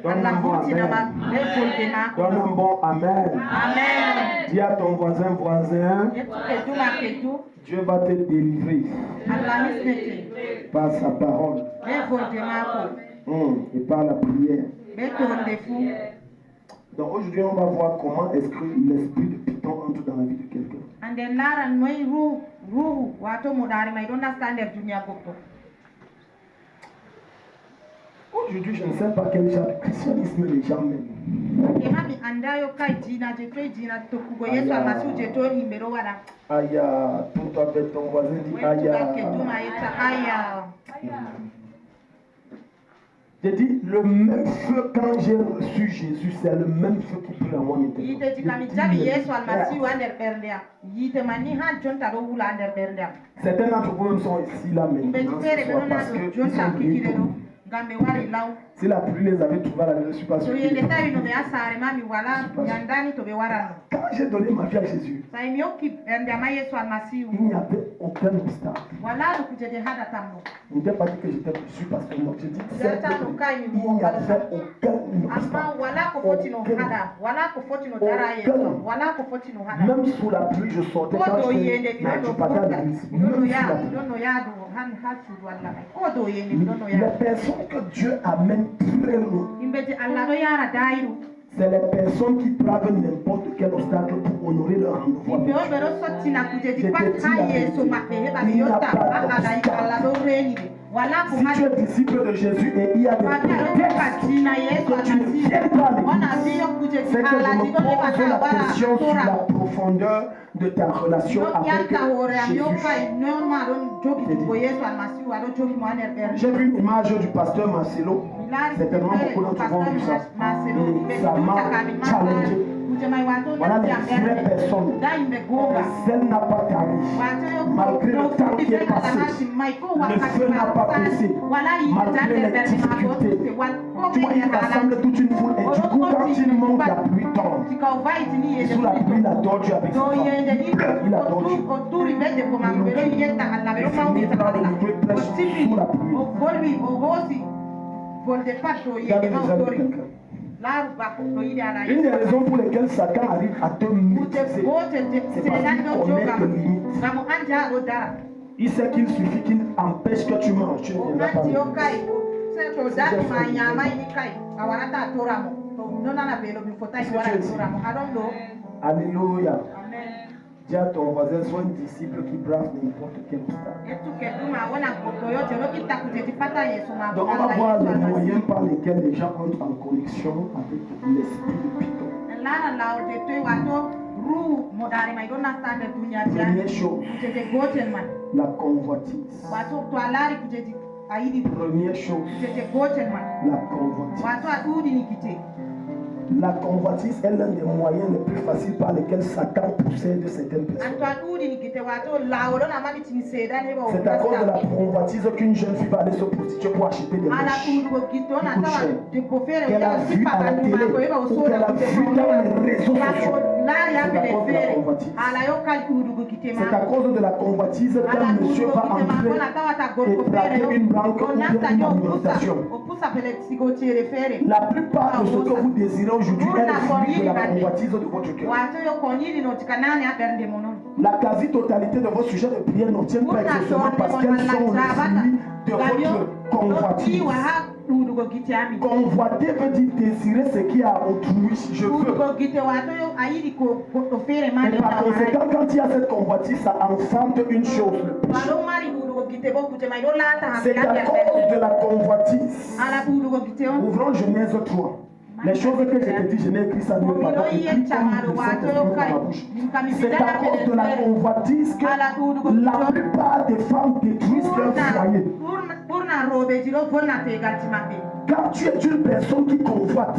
Donne un bon amen. Donne un bon amen. Dis à ton voisin, Dieu va te délivrer par sa parole et par la prière. Donc aujourd'hui, on va voir comment est-ce que l'esprit de Python entre dans la vie de quelqu'un. Aujourd'hui, je ne sais pas quel genre de christianisme les gens mènent. Aïe, pour toi, ton voisin dit aïe. J'ai dit, le même feu quand j'ai reçu Jésus, c'est le même feu qui brûle en moi maintenant. Certains d'entre vous sont ici là maintenant, parce qu'ils sont venus. Si la pluie les avait trouvés à la maison, je ne suis pas sûr. Quand j'ai donné ma vie à Jésus, il n'y avait aucun obstacle. Je n'ai pas dit que j'étais reçu parce que moi, je dis que il n'y avait aucun. Même sous la pluie, je sortais quand je partais à l'église. Les personnes que Dieu amène très loin, c'est les personnes qui bravent n'importe quel obstacle pour honorer leur rendez-vous. Si tu es disciple de Jésus et il y a des que tu ne viens pas à l'église, c'est que je me pose la question sur la profondeur de ta relation avec Jésus. J'ai vu une image du pasteur Marcelo. Certainement beaucoup d'entre vous ont vu ça. Et ça m'a challengé. Voilà les vraies personnes. Celle n'a pas tari. Malgré le temps qui est passé, le feu n'a pas baissé. Malgré les difficultés. Tu vois, il rassemble toute une foule. Et du coup, quand il monte, la pluie tombe. Et sous la pluie, il adore Dieu avec sa femme. Il adore Dieu. Il finit par le livrer presque sous la pluie. Une des raisons pour lesquelles Satan arrive à te maîtriser, c'est parce qu'il connaît tes limites. Il sait qu'il suffit qu'il empêche que tu manges. Tu ne viendras pas. Alléluia. Dis à ton voisin, sois un disciple qui brave n'importe quel obstacle. Donc on va voir les moyens par lesquels les gens entrent en connexion avec l'esprit de Python. Première chose, la convoitise. Première chose, la convoitise. La convoitise est l'un des moyens les plus faciles par lesquels Satan possède certaines personnes. C'est à cause de la convoitise qu'une jeune fille va aller se prostituer pour acheter des mèches qui coûtent cher, qu'elle a vu à la télé ou qu'elle a vu dans les réseaux sociaux. C'est à cause de la convoitise qu'un monsieur va entrer et braquer une banque ou une alimentation. La plupart de ce que vous désirez aujourd'hui est le fruit de la convoitise de votre cœur. La quasi-totalité de vos sujets de prière n'obtiennent pas exactement parce qu'elles sont le fruit de votre convoitise. Convoiter veut dire désirer ce qui est à autrui. Je veux. Et par conséquent, quand il y a cette convoitise, ça enfante une chose. C'est à cause de la convoitise. Ouvrons Genèse 3. Les choses que je t'ai dit, je n'ai écrit ça nulle part. C'est à cause de la convoitise que la plupart des femmes détruisent leur foyer. Quand tu es une personne qui convoite,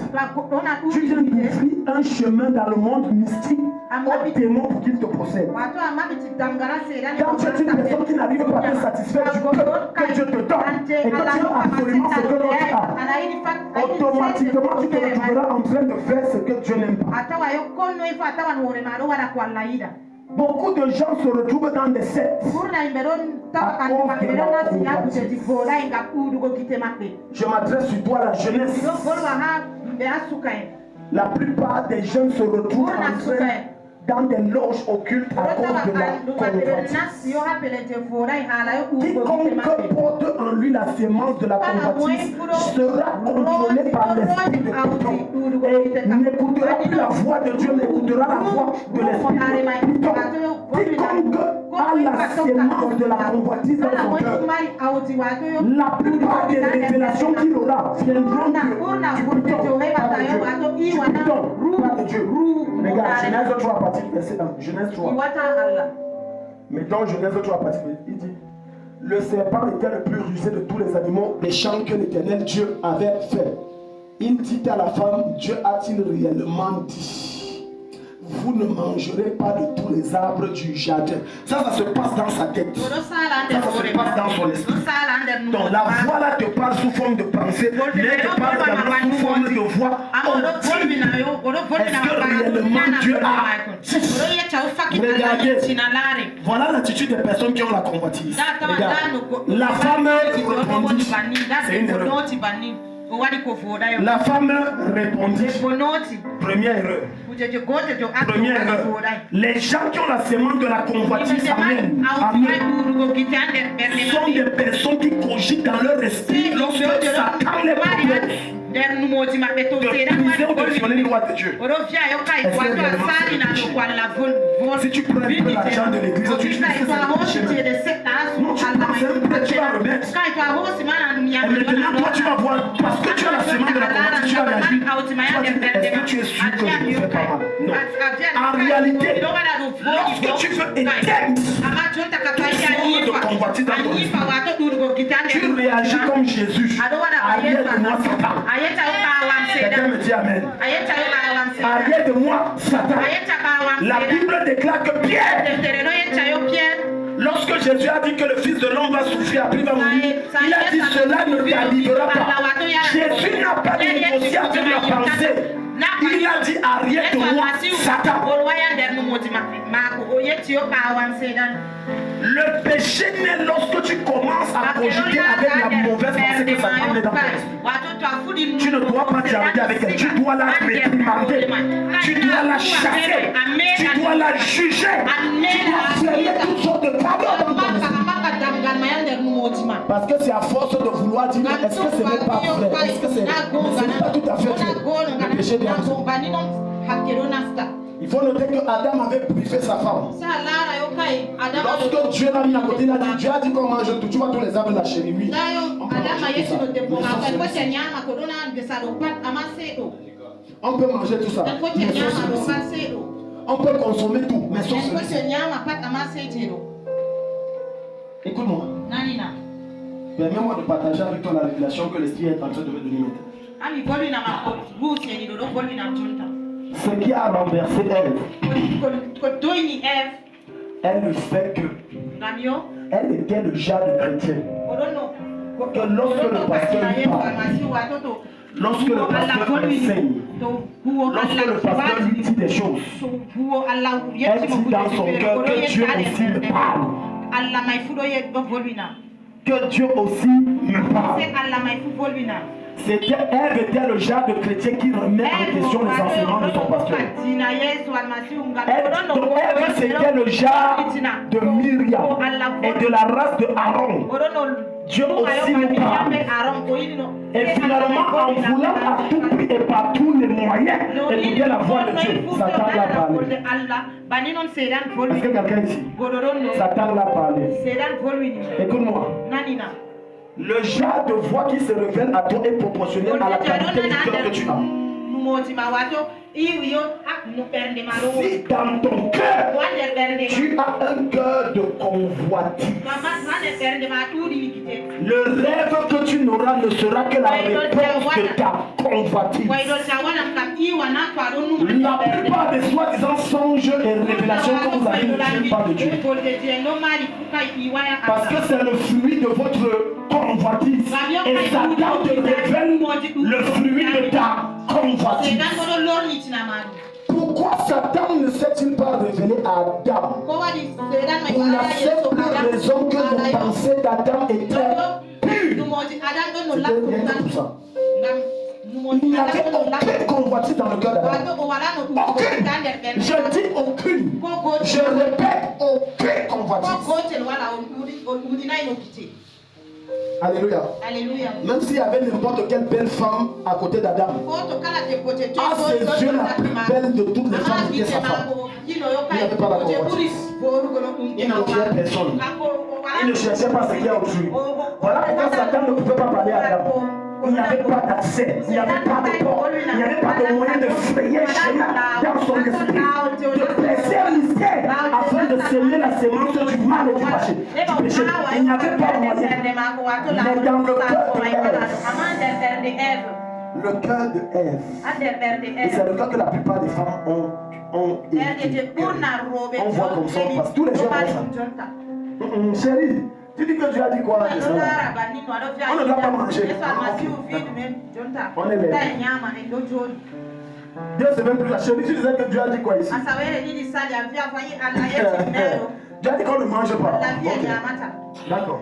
tu viens d'ouvrir un chemin dans le monde mystique aux démons pour qu'ils te possèdent. Quand tu es une personne qui n'arrive pas à te satisfaire du peu que Dieu te donne et que tu as absolument ce que l'autre a, automatiquement tu te retrouveras en train de faire ce que Dieu n'aime pas. Beaucoup de gens se retrouvent dans des sectes. Je m'adresse sur toi, la jeunesse. La plupart des jeunes se retrouvent dans des loges occultes à cause de la convoitise. Quiconque porte en lui la sémence de la convoitise sera contrôlé par l'esprit de Python et n'écoutera plus la voix de Dieu, n'écoutera la voix de l'esprit de Python. Quiconque a la sémence de la convoitise dans son cœur, la plupart des révélations qu'il aura viendront du Python, pas de Dieu. Regarde, Genèse 3 partie verset 1. Genèse 3. Mais dans Genèse 3 partie, il dit: le serpent était le plus rusé de tous les animaux des champs que l'Éternel Dieu avait fait. Il dit à la femme: Dieu a-t-il réellement dit: vous ne mangerez pas de tous les arbres du jardin? Ça se passe dans sa tête. Ça se passe dans son esprit. Donc la voix là te parle sous forme de pensée, mais elle te parle également sous forme de voix audible. Est-ce que réellement Dieu a dit? Regardez, voilà l'attitude des personnes qui ont la convoitise. Regarde, la femme répondit. C'est une erreur. La femme répondit. Première erreur. Première erreur. Les gens qui ont la sémence de la convoitise sont des personnes qui cogitent dans leur esprit lorsque Satan les propose de briser ou de violer les lois de Dieu. Si tu prends un peu l'argent de l'église, tu dis que c'est un péché. Non, tu vas remettre. Et maintenant, toi, tu vas voir, parce que tu as la sémence de la convoitise, tu vas réagir. Est-ce que tu es sûr que je ne fais pas mal? Non. En réalité, lorsque tu veux éteindre de convoitise dans ton esprit, tu réagis comme Jésus. Arrière de moi, Satan. Quelqu'un me dit amen. Arrière de moi, Satan. La Bible déclare que Pierre, lorsque Jésus a dit que le Fils de l'homme va souffrir, après il va mourir, il a dit: cela ne t'arrivera pas. Jésus n'a pas négocié avec la pensée. Il a dit: arrière de moi, Satan. Le péché naît lorsque tu commences à cogiter avec la mauvaise pensée que Satan met dans ton esprit. Tu ne dois pas dialoguer avec elle. Tu dois la réprimander. Tu dois la chasser. Tu dois la juger. Tu dois fermer toutes sortes de cadeaux dans ton esprit. Parce que c'est à force de vouloir dire: est-ce que ce n'est pas vrai? Est-ce que ce n'est pas tout à fait vrai? Le péché vient. Il faut noter que Adam avait briefé sa femme. Lorsque Dieu l'a mis à côté, il a dit: Dieu a dit qu'on mange tout. Tu vois tous les arbres de la chérie. Oui. On peut manger tout ça. On peut consommer tout, mais sauf celui-ci. Écoute-moi. Permets-moi de partager avec toi la révélation que l'Esprit est en train de me donner maintenant. Ce qui a renversé Ève, elle le fait que elle était le genre de chrétien. Que lorsque le pasteur lui parle, lorsque le pasteur enseigne, lorsque le pasteur lui dit des choses, elle dit dans son cœur que Dieu aussi me parle. Que Dieu aussi me parle. Elle était le genre de chrétien qui remet en question les enseignements de son pasteur. Elle, c'était le genre de Myriam et de la race de Aaron. Dieu aussi nous parle. Et finalement, en voulant à tout prix et par tous les moyens écouter la voix de Dieu, Satan l'a parlé. Est-ce que quelqu'un ici? Satan l'a parlé. Écoute-moi. Le genre de voix qui se révèle à toi est proportionnel à la qualité du cœur que tu as. Si dans ton cœur, tu as un cœur de convoitise, le rêve que tu n'auras ne sera que la réponse de ta convoitise. La plupart des soi-disant songes et révélations que vous avez ne viennent pas de Dieu. Parce que c'est le fruit de votre convoitise. Et Satan te révèle le fruit de ta convoitise. Pourquoi Satan ne s'est-il pas révélé à Adam? la simple raison que les pensées d'Adam étaient pures. C'était rien que tout ça. Il n'y avait aucune convoitise dans le cœur d'Adam. Aucune. Je dis aucune. Je répète, aucune convoitise. Alléluia. Alléluia. Même s'il y avait n'importe quelle belle femme à côté d'Adam, à ses yeux, la plus belle de toutes les femmes était sa femme. Il n'avait pas la convoitise. Il n'enviait personne. Il ne cherchait pas ce qu'il y a au-dessus. Voilà pourquoi Satan ne pouvait pas parler à Adam. Il n'y avait pas d'accès, il n'y avait pas de porte, il n'y avait pas de moyen de frayer chemin dans son esprit, de presser un mystère afin de semer la semence du mal et du péché. Il n'y avait pas de moyen. Mais dans le cœur de Ève, et c'est le cas que la plupart des femmes ont été. On voit comme ça, parce que tous les jours, on ça. Chérie, tu dis que Dieu a dit quoi de ça? On ne doit pas manger. On est les. Dieu se met plus la chérie. Tu disais que Dieu a dit quoi ici? Dieu a dit qu'on ne mange pas. Okay. D'accord.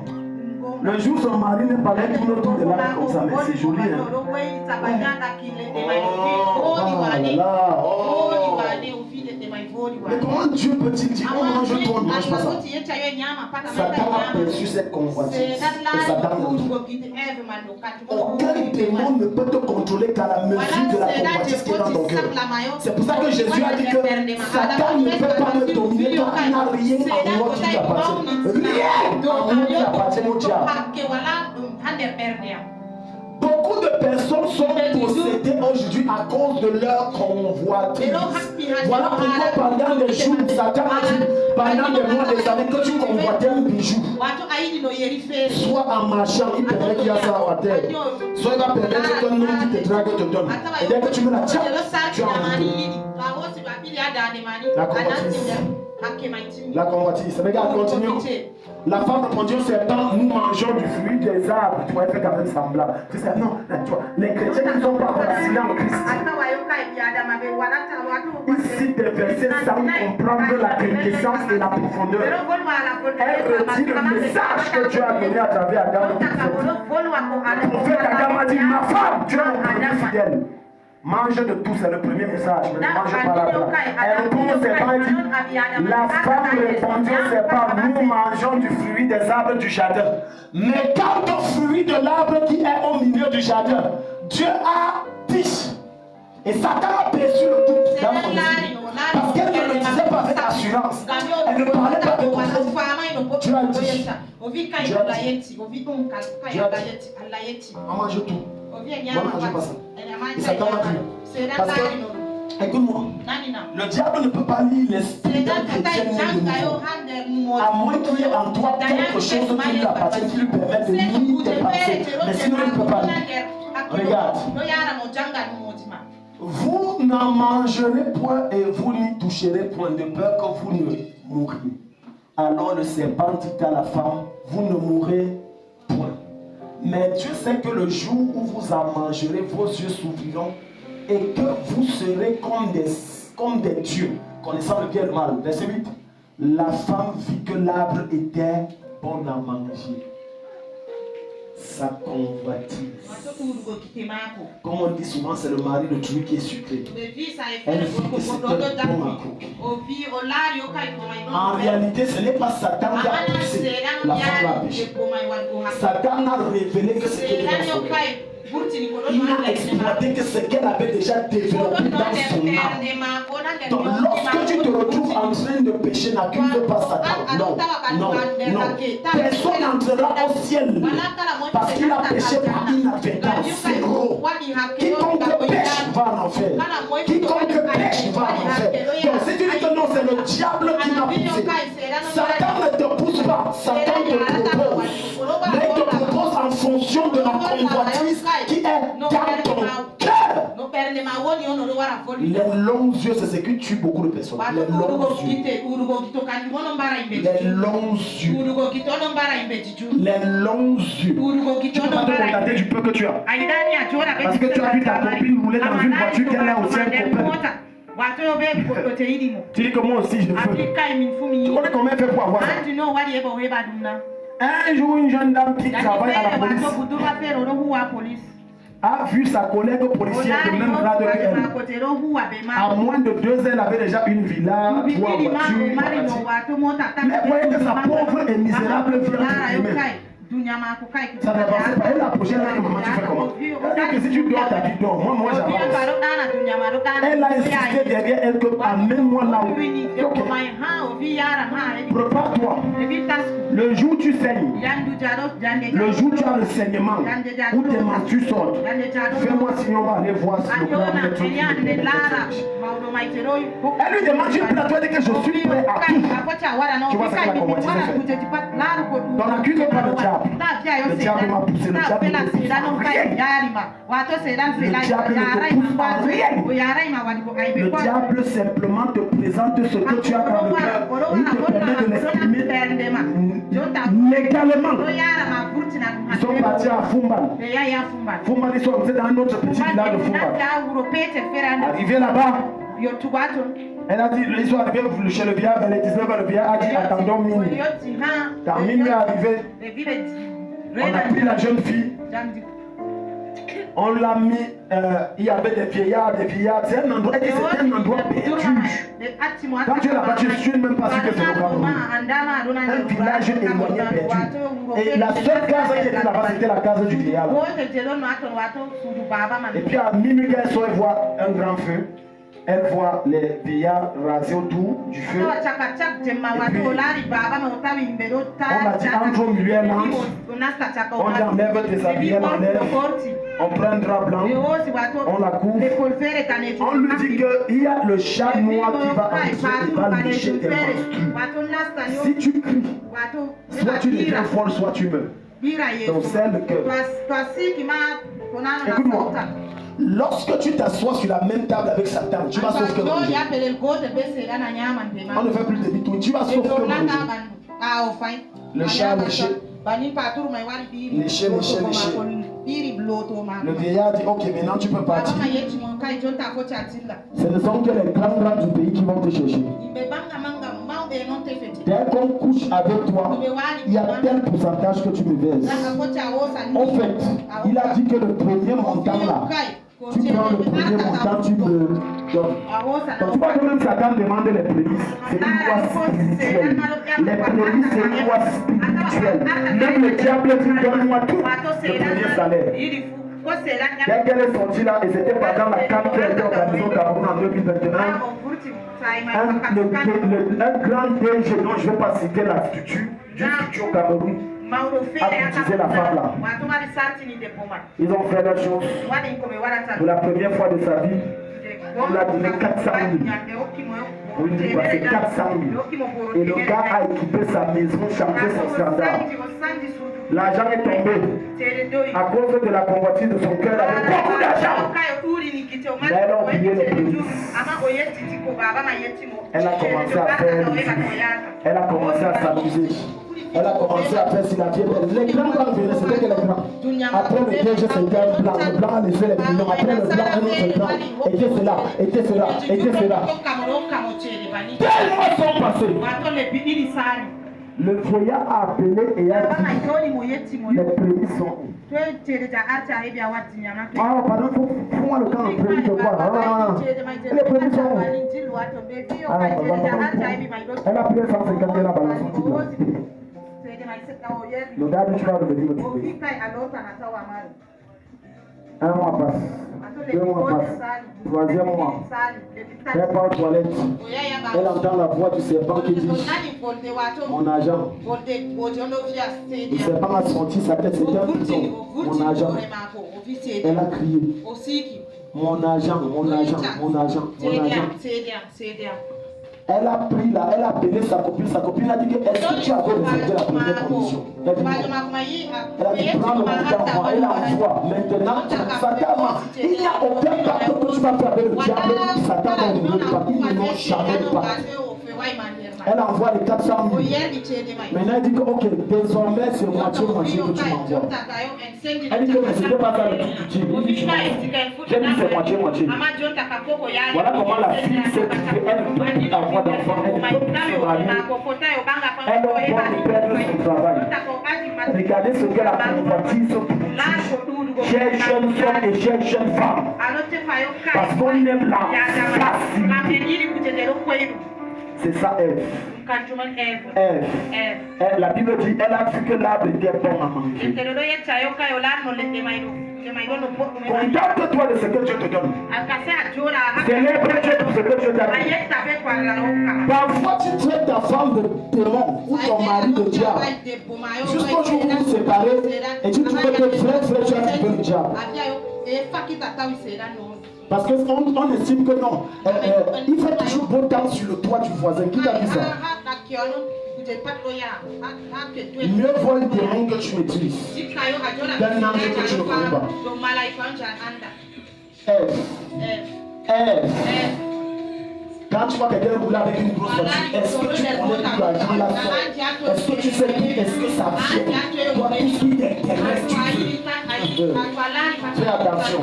Le jour où son mari ne parlait tout le tour de là comme ça, mais c'est joli. Hein? Mais comment Dieu peut-il dire on mange toi, on ne mange pas ça? Satan a perçu cette convoitise et Satan ne aucun démon ne peut te contrôler qu'à la mesure de la convoitise qui est dans ton cœur. C'est pour ça que Jésus a dit que Satan ne peut pas me dominer car il n'a rien en moi qui lui appartient. Rien en moi qui appartient au diable. Beaucoup de personnes sont possédées aujourd'hui à cause de leur convoitise. Voilà pourquoi pendant des jours, Satan a dit, pendant des mois, des années, que tu convoitais un bijou, soit en marchant, il permet qu'il y a ça à terre, soit il va permettre qu'un homme qui te drague te donne. Et dès que tu me la tiens, tu as envie. La convoitise. La convoitise. Regarde, continuons. La femme répondit au serpent, nous mangeons du fruit des arbres. Tu vas être quand même semblable. Tu sais, non, tu vois, les chrétiens qui ne sont pas vaccinés en Christ. Ici, des versets sans comprendre la quintessence et la profondeur. Elle retire le message que Dieu a donné à travers Adam. Le prophète Adam a dit, ma femme, tu es mon premier fidèle. Mange de tout, c'est le premier message, mais ne mange pas l'arbre. Elle répond au serpent et dit, la femme répondit au serpent, nous mangeons du fruit des arbres du jardin. Mais quant au fruit de l'arbre qui est au milieu du jardin, Dieu a dit, et Satan a perçu le doute dans son esprit. Parce qu'elle ne le disait pas avec assurance. Elle ne parlait pas de contrainte. Dieu a dit, on mange tout. Moi, je ne mange pas ça. Et Satan m'a dit. Parce que, écoute-moi, le diable ne peut pas lire l'esprit d'un chrétien né de nouveau. À moins qu'il y ait en toi quelque chose qui lui appartient, qui lui permette de lire tes pensées. Mais sinon, il ne peut pas lire. Regarde. Vous n'en mangerez point et vous n'y toucherez point de peur que vous ne mouriez. Alors le serpent dit à la femme, vous ne mourrez point. Mais Dieu sait que le jour où vous en mangerez, vos yeux s'ouvriront et que vous serez comme des dieux, connaissant le bien et le mal. Verset 8. La femme vit que l'arbre était bon à manger. Sa convoitise. Comme on dit souvent, c'est le mari de Dieu qui est sucré. Elle vit que c'était bon à croquer. En réalité, ce n'est pas Satan qui a poussé la femme à pécher. Satan a révélé que c'était dans son cœur. Il a exploité que ce qu'elle avait déjà développé dans son âme. Donc lorsque tu te retrouves en train de pécher, n'accuse pas Satan. Non, non, non. Personne n'entrera au ciel parce qu'il a péché par inadvertance. C'est gros. Quiconque pêche va en enfer. Quiconque pêche va en enfer. Donc si tu dis que non, c'est le diable qui m'a poussé, Satan ne te pousse pas. Satan te propose. Mais il te propose en fonction de la convoitise qui est dans ton cœur. Les longs yeux, c'est ce qui tue beaucoup de personnes. Les longs yeux. Les longs yeux. Les longs yeux. Tu ne peux pas te contenter du peu que tu as. Parce que tu as vu ta copine rouler dans une voiture qu'elle a aussi un copain. Tu dis que moi aussi je veux. Tu connais comment elle fait pour avoir ça? Un jour, une jeune dame qui travaille à la police a vu sa collègue policière de même grade qu'elle. À moins de 2 ans, elle avait déjà une villa, 3 voitures. Mais voyez que sa pauvre et misérable vie entre guillemets. Ça ne passait pas. Elle a approché, elle a dit, maman, tu fais comment? Elle a dit que si tu dors, t'as dit dors. Moi, j'avance. Elle a insisté derrière elle que amène-moi là où. Prépare-toi. Le jour où tu saignes, le jour où tu as le saignement, où tes menstrues sortent, fais-moi sinon on va aller voir si le corps est tout. Elle lui demande, tu es prêt à toi, dit que je suis prêt à tout. Tu vois ce que la convoitise fait. Dans la cuite, pas le diable. Le diable m'a poussé, le diable ne te pousse à rien. Le diable simplement te présente ce que tu as dans le cœur. Il te permet de l'exprimer légalement. Ils sont partis à Fumban. Fumban, ils sont dans un autre petit village de Fumban. Arrivé là-bas, elle a dit, ils sont arrivés chez le vieillard vers les 19h. Le vieillard a dit, attendons minuit. Quand minuit est arrivé, on a pris la jeune fille. On l'a mis, il y avait des vieillards. C'est un endroit, c'est un endroit perdu. Quand tu es là-bas, tu ne suis même pas sûr que c'est le Cameroun. Un village éloigné perdu. Et la seule case qui était là-bas, c'était la case du vieillard. Et puis à minuit, elle sort et voit un grand feu. Elle voit les vieillards rasés autour du feu. Et puis, on a dit entre au milieu, elle lance. On enlève tes habits, elle enlève. On prend un drap blanc. On la couvre. On lui dit qu'il y a le chat noir qui va entrer et va lécher tes menstrues. Si tu cries, soit tu deviens folle, soit tu meurs. Donc c'est le cœur. Écoute-moi. Lorsque tu t'assois sur la même table avec Satan, tu vas sauf que manger. On ne fait plus de demi-tour, tu vas sauf que manger. Le chat léché. Léché. Le vieillard dit, ok, maintenant tu peux partir. Ce ne sont que les grands du pays qui vont te chercher. Dès qu'on couche avec toi, il y a tel pourcentage que tu me verses. En fait, il a dit que le premier montant là, tu prends le premier montant, tu me donnes. Donc tu vois que même Satan demande les prémices. C'est une loi spirituelle. Les prémices, c'est une loi spirituelle. Même le diable dit, donne-moi tout le premier salaire. Dès qu'elle est sortie là, et c'était pendant la camp qui a été organisée au Cameroun en 2021, un grand DG dont je ne vais pas citer la structure, d'une structure au Cameroun, a utilisé la femme là. Ils ont fait la chose. Pour la première fois de sa vie, on l'a donné 400 000. On lui dit quoi, c'est 400 000. Et le gars a équipé sa maison, changé son standard. L'argent est tombé à cause de la convoitise de son cœur avec beaucoup d'argent. Mais elle a oublié les prémices. Elle a commencé à faire, elle a commencé à s'amuser. Elle a commencé à faire si la vie est belle. Les grands venaient, c'était que les grands. Après le piège, c'était un blanc. Le blanc a laissé les millions. Après le blanc, un autre blanc. Était cela. Tellement sont passés. Le vieillard a appelé et a dit, les prémices sont où? Ah, pardon, fous-moi le camp, les prémices de quoi? Non. Les prémices sont où? Elle a pris 150 000 à balance son titre. Le gars dit, tu vas revenir me trouver. Un mois passe, 2 mois passe, 3e mois. Elle part aux toilettes. Elle entend la voix du serpent qui dit, mon agent. Le serpent a sorti sa tête, c'était un bouton. Mon agent. Elle a crié, mon agent. Elle a pris là, elle a appelé sa copine a dit que est-ce que tu avais respecté la première condition? Elle a dit prends le montant, elle envoie. Maintenant, Satan, il n'y a aucun pacte que tu vas faire avec le diable. Satan va ouvrir le pacte, ils n'ont jamais le pacte. Elle envoie les 400 000. Maintenant, elle dit que, ok, désormais, c'est moitié-moitié que tu m'envoies. Elle dit que, mais c'était pas ça le truc du type. Il dit, j'ai dit, c'est moitié-moitié. Voilà comment la fille s'est trouvée. Elle ne peut plus avoir d'enfant. Elle ne peut plus se marier. Elle a peur de perdre son travail. Regardez ce que la convoitise touche. Chers jeunes hommes et chères jeunes femmes. Parce qu'on aime la facilité. C'est ça, Ève. Ève. La Bible dit, elle a vu que l'arbre était bon à manger. Contente-toi de ce que Dieu te donne. Célèbre Dieu pour ce que Dieu t'a donné. Parfois, tu traites ta femme de démon ou ton mari de diable. Jusqu'au jour où vous vous séparez et tu trouves que frère, tu as un petit peu le diable. Parce qu'on estime que non, il fait toujours beau temps sur le toit du voisin. Qui t'a dit ça? Mieux vaut le démon que tu maîtrises qu'un ange que tu ne connais pas. Ève. Quand tu vois quelqu'un rouler avec une grosse voiture, est-ce que tu connais tout l'argent là-dedans? Est-ce que tu sais est-ce que ça vient? Toi, tout ce qui t'intéresse, tu veux. Fais attention.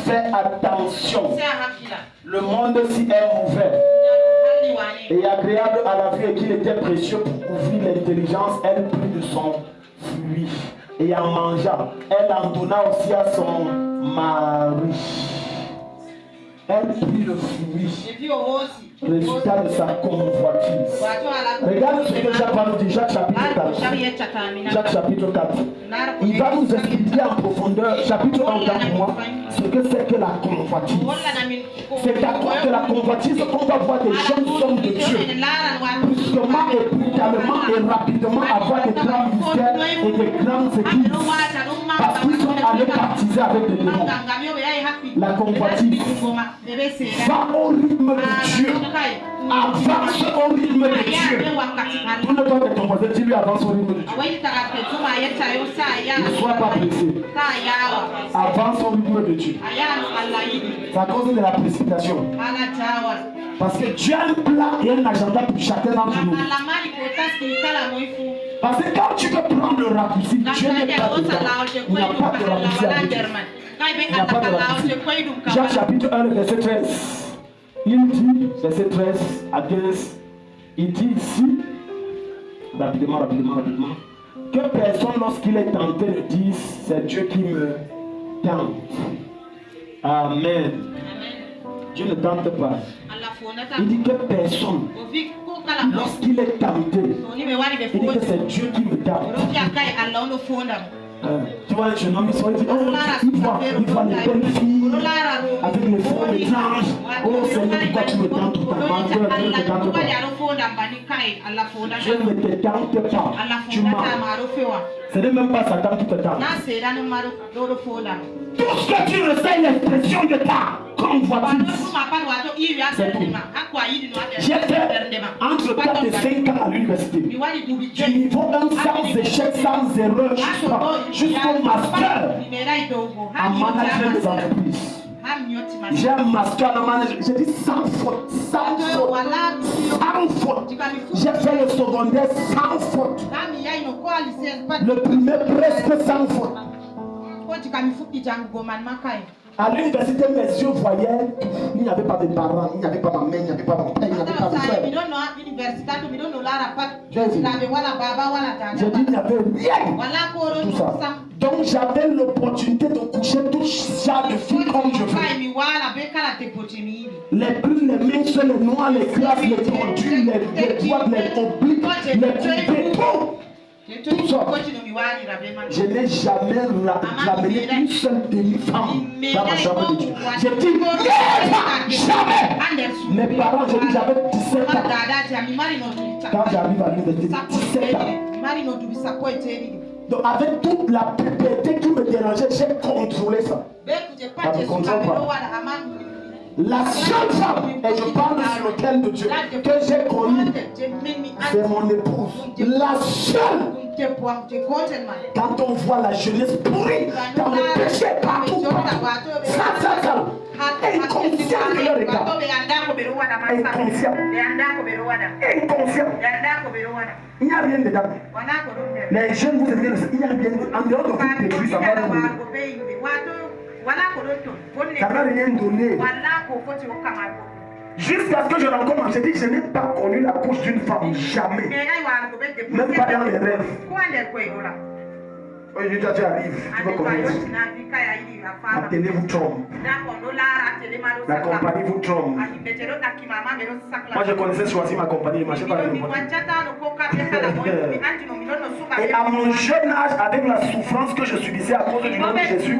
Fais attention. Le monde aussi est mauvais et agréable à la vue et qu'il était précieux pour ouvrir l'intelligence. Elle prit de son fruit et en mangeant, elle en donna aussi à son mari. Elle prit le fruit, résultat de sa convoitise. Regarde ce que Jacques va nous dire, Jacques chapitre 4. Jacques chapitre 4. Il va nous expliquer en profondeur, chapitre 1 pour moi, ce que c'est que la convoitise. C'est à cause de la convoitise qu'on va voir des jeunes hommes de Dieu brusquement et brutalement et rapidement avoir des grands ministères et des grandes églises parce qu'ils sont allés baptiser avec des démons. La convoitise. Va au rythme de Dieu. Avance au rythme de Dieu. Tout le temps de ton voisin, dis-lui avance au rythme de Dieu. Ne sois pas pressé. Avance au rythme de Dieu. C'est à cause de la précipitation. Parce que Dieu a un plan et un agenda pour chacun d'entre nous. Parce que quand tu peux prendre le raccourci, Dieu n'est pas dedans. Il n'y a pas de raccourci avec Dieu. Il n'y a pas de raccourci. Jacques chapitre 1, verset 13. Il dit, verset 13 à 15, il dit ici, rapidement, que personne lorsqu'il est tenté ne dise, c'est Dieu qui me tente. Amen. Dieu ne tente pas. Il dit que personne, lorsqu'il est tenté, il dit que c'est Dieu qui me tente. Tu vois les jeunes hommes, ils sont dit, oh, ils voient les belles filles avec les faux mélanges. Oh Seigneur, pourquoi tu me tentes tout le temps? Dieu ne te tente pas. Dieu ne te tente pas. Tu mens. Ce n'est même pas Satan qui te tente. Tout ce que tu ressens, l'expression de ta convoitise. J'ai fait entre 4 et 5 ans à l'université. Du niveau 1 sans échec, sans erreur, jusqu'au master en management des entreprises. J'ai un master en management, j'ai dit sans faute, sans faute. J'ai fait le secondaire sans faute. Le primaire presque sans faute. À l'université, mes yeux voyaient, il n'y avait pas de parents, il n'y avait pas ma mère, il n'y avait pas mon père, il n'y avait pas de frère. J'ai dit, il n'y avait rien. Tout ça. Donc j'avais l'opportunité de coucher tout genre de filles comme je veux. Les bruns, les minces, les noirs, les classes, les produits, les boîtes, les obliques, les coupés, tout. Tout ça. Je n'ai jamais ramené une seule demi-femme dans ma chambre de Dieu. J'ai dit, jamais. Mes parents, j'ai dit, j'avais 17 ans. Quand j'arrive à l'université, 17 ans. Donc avec toute la puberté qui me dérangeait, j'ai contrôlé ça. Ça ne contrôle pas. La seule femme, et je parle sur l'autel de Dieu, que j'ai connue, c'est mon épouse. La seule. Quand on voit la jeunesse pourrie, dans le péché partout, ça. inconscient de leur état. Inconscient. Inconscient. Il n'y a rien dedans. Les jeunes vous disent il n'y a rien dedans. En dehors de vous, Pétrus, ça va nous donner. Ça ne va rien donner. Jusqu'à ce que je rencontre, je dis, je n'ai pas connu la couche d'une femme, jamais. Même pas dans les rêves. Oui, tu arrives, tu veux connaître. La télé vous trompe. La compagnie vous trompe. Moi, je connaissais choisir ma compagnie, je ne marchais pas avec moi. Et à mon jeune âge, avec la souffrance que je subissais à cause du nom de Jésus,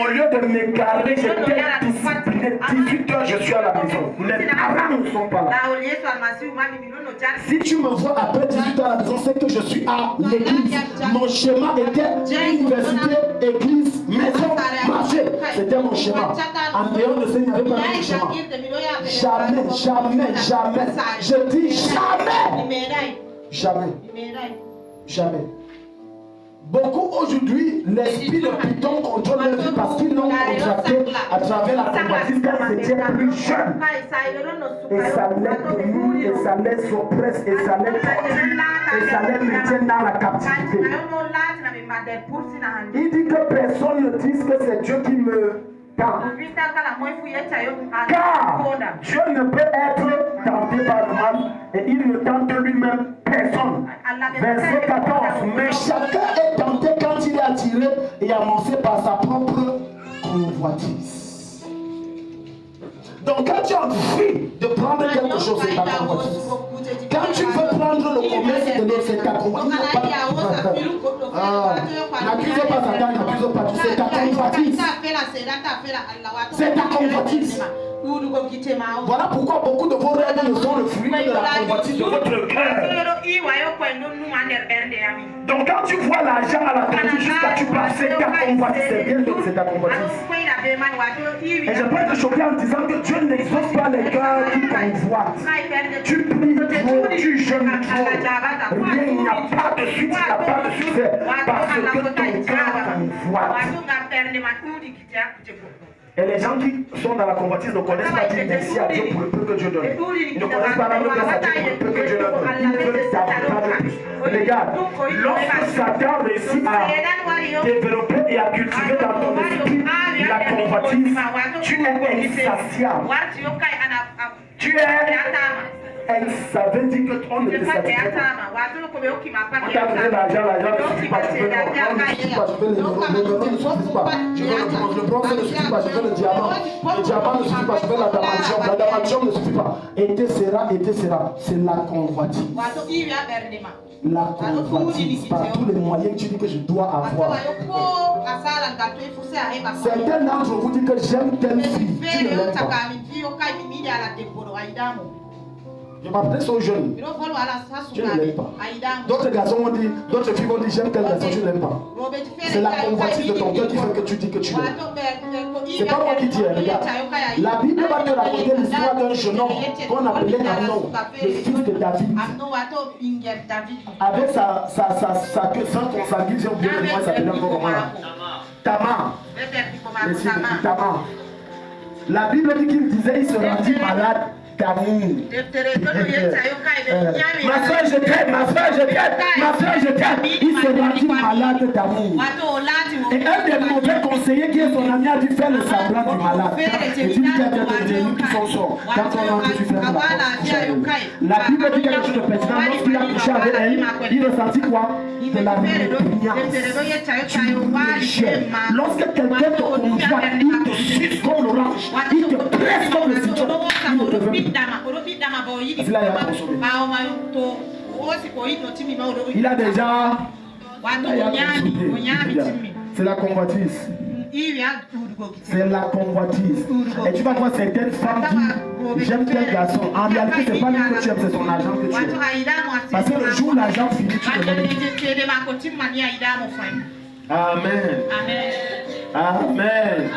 au lieu de m'égarer, j'étais discipliné. 18 heures, je suis à la maison. Les parents ne sont pas là. Si tu me vois après 18 heures à la maison, c'est que je suis à l'église. Mon schéma était université, église, maison, marché. C'était mon schéma. En dehors de ça, il n'y avait pas de schéma. Jamais, jamais, jamais. Je dis jamais. Jamais. Jamais. Beaucoup aujourd'hui, l'esprit de Python contrôle leur vie parce qu'ils l'ont contracté à travers la convoitise quand ils étaient plus jeunes. Et ça les domine, et ça les oppresse, et ça les torture, et ça les maintient dans la captivité. Il dit que personne ne dise que c'est Dieu qui me tente. Car Dieu ne peut être tenté par le mal et il ne tente lui-même personne. Verset 14. Mais chacun est tenté quand il est attiré et avancé par sa propre convoitise. Donc quand tu as envie de prendre quelque chose, c'est ta convoitise. Quand tu veux prendre le commerce de l'autre, c'est ta convoitise. N'accuse pas Satan, n'accuse pas tout, c'est ta convoitise. C'est ta convoitise. Voilà pourquoi beaucoup de vos rêves ne sont le fruit de la convoitise de votre cœur. Donc quand tu vois l'argent à la tête jusqu'à tu passes, c'est ta convoitise, c'est bien donc c'est ta convoitise. Et je peux te choquer en disant que Dieu n'exauce pas les cœurs qui convoitent. Tu pries trop, tu jeûnes trop. Rien, il n'y a pas de suite, il n'y a pas de succès. Parce que ton cœur convoite. Et les gens qui sont dans la convoitise ne connaissent pas dire merci à Dieu pour le peu que Dieu donne. Ils ne connaissent pas la grâce à Dieu pour le peu que Dieu leur donne. Ils veulent davantage plus. Regarde, lorsque Satan réussit à développer et à cultiver dans ton esprit la convoitise, tu es insatiable. Tu es ça veut dire que on ne te satisfait pas. On t'a donné l'argent ne suffit pas, je veux le bronze ne suffit pas, je veux le diamant ne suffit pas, je veux la damantium ne suffit pas. Etc. C'est la convoitise. La convoitise, par tous les moyens que tu dis que je dois avoir. Certains d'entre vous disent que j'aime telle fille, tu ne l'aimes pas. Je m'adresse aux jeunes. Je ne l'aime pas. D'autres garçons vont dire, d'autres filles vont dire j'aime telle personne, je ne l'aime pas. C'est la convoitise de ton cœur qui fait que tu dis que tu l'aimes. C'est pas moi qui dis, regarde. La Bible va te raconter l'histoire d'un jeune homme qu'on appelait Amnon, le fils de David. Avec sa queue sans consanguine, j'ai oublié le nom, il s'appelait encore comment là. Tamar. Le fils de Tamar. La Bible dit qu'il disait il se rendit malade d'amour. Ma soeur, je t'aime. Il se rendit malade d'amour. Et un des mauvais conseillers qui est son ami a dû faire le semblant du malade. Et tu dis qu'il y a des gens qui sont sorts. Quand on a dû faire la Bible dit quelque chose de pertinent. Lorsqu'il a couché avec elle, il ressentit quoi? De la répugnance. Lorsque quelqu'un te convoite, il te suce comme l'orange, il te presse comme le citron, il ne te veut plus. Il a déjà. C'est la convoitise. C'est la convoitise. Et tu vas voir certaines femmes qui j'aime tel garçon. En réalité, c'est pas lui que tu aimes, c'est son argent que tu aimes. Parce que le jour où l'argent finit, tu te l'aimes. Amen. Amen.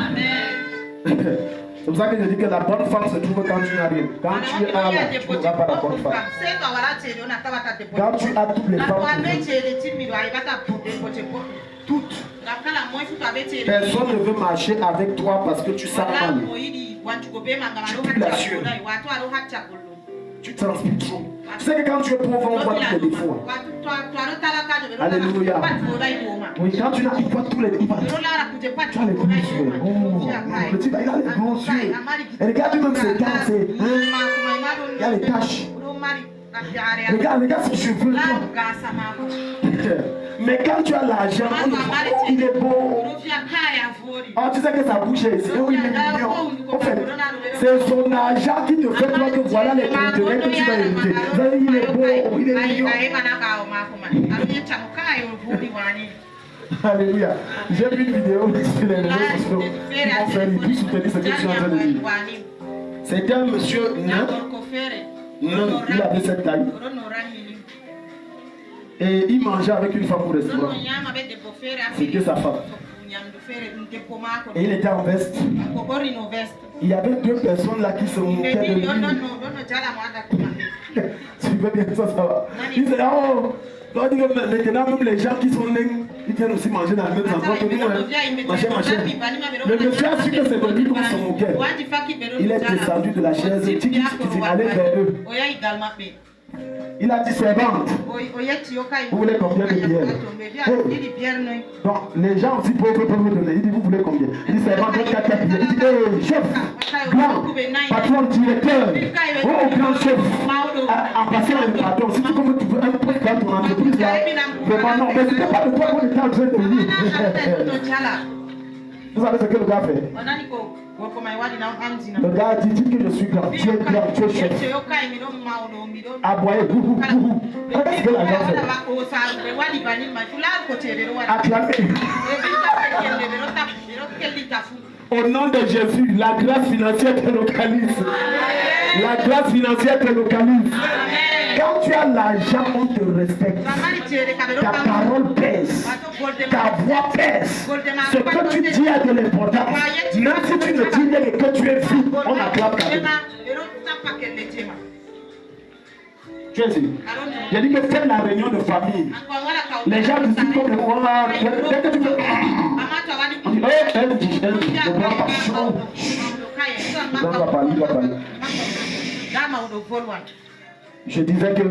C'est pour ça que je dis que la bonne femme se trouve quand tu n'as rien. Quand tu es là, tu ne vas pas la bonne femme. Quand tu as toutes les femmes, toutes. Personne ne veut marcher avec toi parce que tu sens mal. Tu la sueur. Tu transpires trop. Tu sais que quand tu es pauvre, on voit tous les défauts. Alléluia. Oui, quand tu n'arrives pas tous les défauts, tu as les gros yeux. Oh, le type, il a les gros yeux. Et regarde même ses dents, il y a les taches. Regarde ses cheveux. Mais quand tu as l'argent, il est beau. Oh, tu sais que sa bouche est ici. Oh, il est mignon. En fait, c'est son argent qui te fait croire que voilà les intérêts que tu vas éviter. Il est beau, il est mignon. Alléluia. J'ai vu une vidéo sur les réseaux sociaux qui m'ont fait rire, puis soutenir ce que tu es en train de dire. C'était un monsieur nain. Non, il avait cette taille. Et il mangeait avec une femme au restaurant. C'était sa femme. Et il était en veste. Il y avait deux personnes là qui se moquaient de lui. Tu veux bien ça va. Il disait, oh, maintenant même les gens qui sont nés, ils viennent aussi manger dans le même endroit que nous. Machin. Le monsieur a su que c'est de lui qu'on se moquait. Il est descendu de la chaise, il allait vers eux. Il a dit servante, vous voulez combien de bières? Hey. Donc les gens aussi pauvres peuvent vous donner. Il dit vous voulez combien? Il dit servante, 4 bières. Il dit hey, chef, grand, patron, directeur, oh grand chef, en passant le patron, si tu comme tu veux un peu dans ton entreprise là, vraiment non, mais c'était pas de toi qu'on était en train de dire. Vous savez ce que le gars fait? Le gars dit, dis que je suis grand, tu es grand, tu es chef. Aboyer, bouhou. Qu'est-ce que la gars fait? Acclamer. Au nom de Jésus, la grâce financière te localise. La grâce financière te localise. Quand tu as l'argent, on te respecte. Ta parole pèse. Ta voix pèse. Ce que tu dis a de l'importance. Même si tu ne dis rien et que tu es fou, on acclame ta vie. Tu es ici. J'ai dit que fais la réunion de famille. Les gens disent comme moi. Dès que tu veux. On dit, oh, elle dit, ne prends pas chaud. On va parler. Je disais que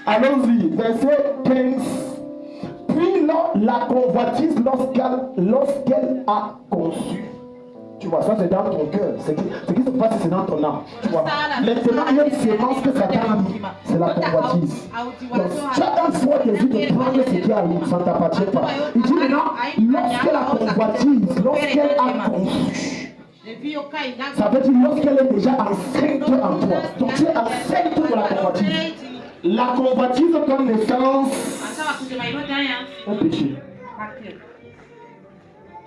allons-y, verset 15. Puis la convoitise lorsqu'elle a conçu. Tu vois, ça c'est dans ton cœur. Ce qui se passe, c'est dans ton âme. Tu vois. Maintenant, il y a une sémence que Satan a mis. C'est la convoitise. Donc, chaque fois Jésus de prendre ce qui arrive, ça ne t'appartient pas. Il dit maintenant, lorsque la convoitise, lorsqu'elle a conçu. Ça veut dire lorsqu'elle est déjà enceinte en toi. Donc tu es enceinte de la convoitise. La convoitise donne naissance au péché.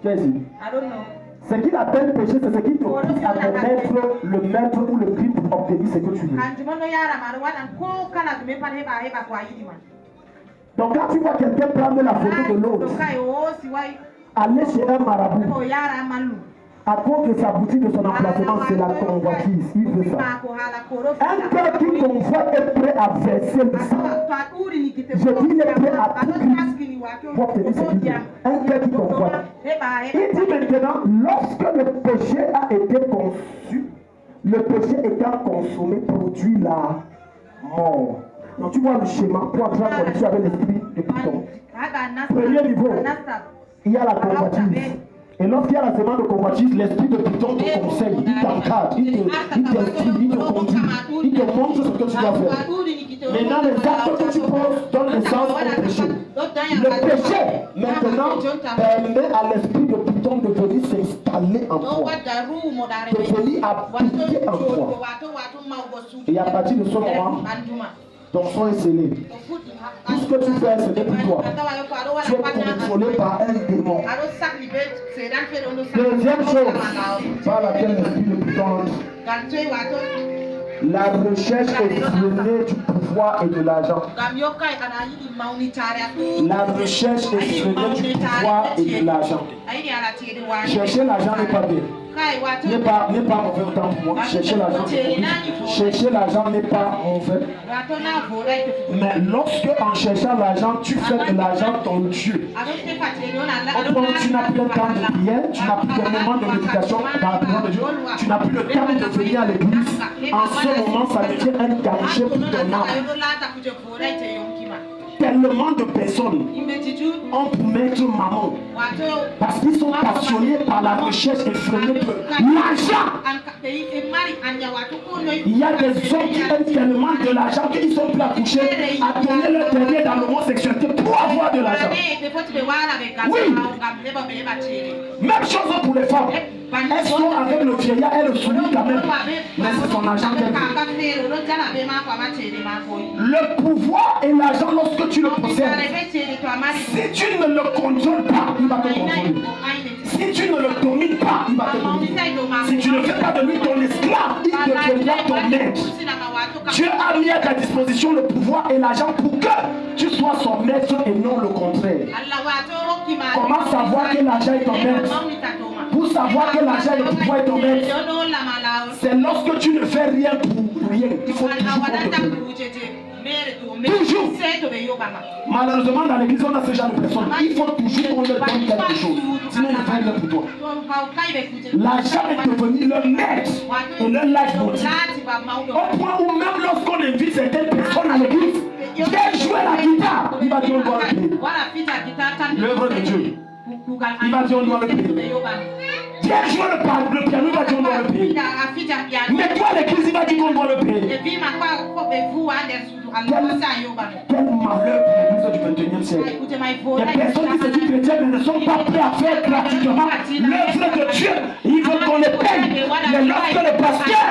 Qu'est-ce qu'il dit? Ce qu'il appelle péché, c'est ce qui te pousse à commettre le meurtre ou le crime pour obtenir ce que tu veux. Donc quand tu vois quelqu'un prendre la photo de l'autre, aller chez un marabout, à cause de sa boutique, de son emplacement, c'est la convoitise. Il veut ça. Un cœur qui convoite est prêt à verser le sang. Je dis, il est prêt à tout pour obtenir ce qu'il veut. Un cœur qui convoite. Il dit maintenant, lorsque le péché a été conçu, le péché étant consommé produit la mort. Donc tu vois le schéma pour entrer en connexion avec l'esprit de Python. Premier niveau, il y a la convoitise. Et lorsqu'il y a la semence de convoitise, l'esprit de Python te conseille, il t'encadre, il t'instruit, il te conduit, il te montre ce que tu dois faire. Maintenant, les actes que tu poses donnent naissance au péché. Le péché, maintenant, permet à l'esprit de Python de venir s'installer en toi, de venir habiter en toi. Et à partir de ce moment, ton sang est scellé. Tout ce que tu fais, ce n'est plus toi. Tu es contrôlé par un démon. Deuxième chose par laquelle l'esprit de Python entre, la recherche effrénée du pouvoir et de l'argent. La recherche effrénée du pouvoir et de l'argent. Chercher l'argent n'est pas bien. n'est pas mauvais autant pour moi. Chercher l'argent n'est pas mauvais. Mais lorsque en cherchant l'argent, tu fais de l'argent ton Dieu. Tu n'as plus le temps de prière, tu n'as plus de moment de méditation dans la présence de Dieu, tu n'as plus le temps de venir à l'église. En ce moment, ça devient un danger pour ton âme. Tellement de personnes ont pour maître maman parce qu'ils sont passionnés par la recherche effrénée de l'argent. Il y a des hommes qui aiment tellement de l'argent qu'ils sont prêts à coucher, à donner leur dernier dans l'homosexualité pour avoir de l'argent. Oui. Même chose pour les femmes. Elles sont avec le vieillard, elles le soulignent quand même. Mais c'est son argent qu'elle veut. Le pouvoir et l'argent, lorsque tu le possèdes, si tu ne le contrôles pas, il va te contrôler. Si tu ne le domines pas, il va te dominer. Si tu ne fais pas de lui ton esclave, il deviendra ton maître. Dieu a mis à ta disposition le pouvoir et l'argent pour que tu sois son maître et non le contraire. Comment savoir que l'argent est ton maître? Pour savoir que l'argent et le pouvoir est ton maître, c'est lorsque tu ne fais rien pour rien. Il faut toujours qu'on te paye. Toujours. Malheureusement, dans l'église, on a ce genre de personnes. Il faut toujours qu'on leur donne quelque chose. Sinon, ils ne font rien pour toi. L'argent est devenu le maître et le lifebody. Au point où même lorsqu'on invite certaines personnes à l'église, viens jouer la guitare, il va dire on doit le payer. L'œuvre de Dieu. Il va dire on doit le payer. Viens jouer le piano, il va dire on doit le payer. Mais toi l'église, il va dire qu'on doit le payer. Quel malheur pour l'église du 21e siècle. Les personnes qui se disent chrétiennes ne sont pas prêts à faire gratuitement l'œuvre de Dieu. Ils veulent qu'on les paye. Mais lorsque le pasteur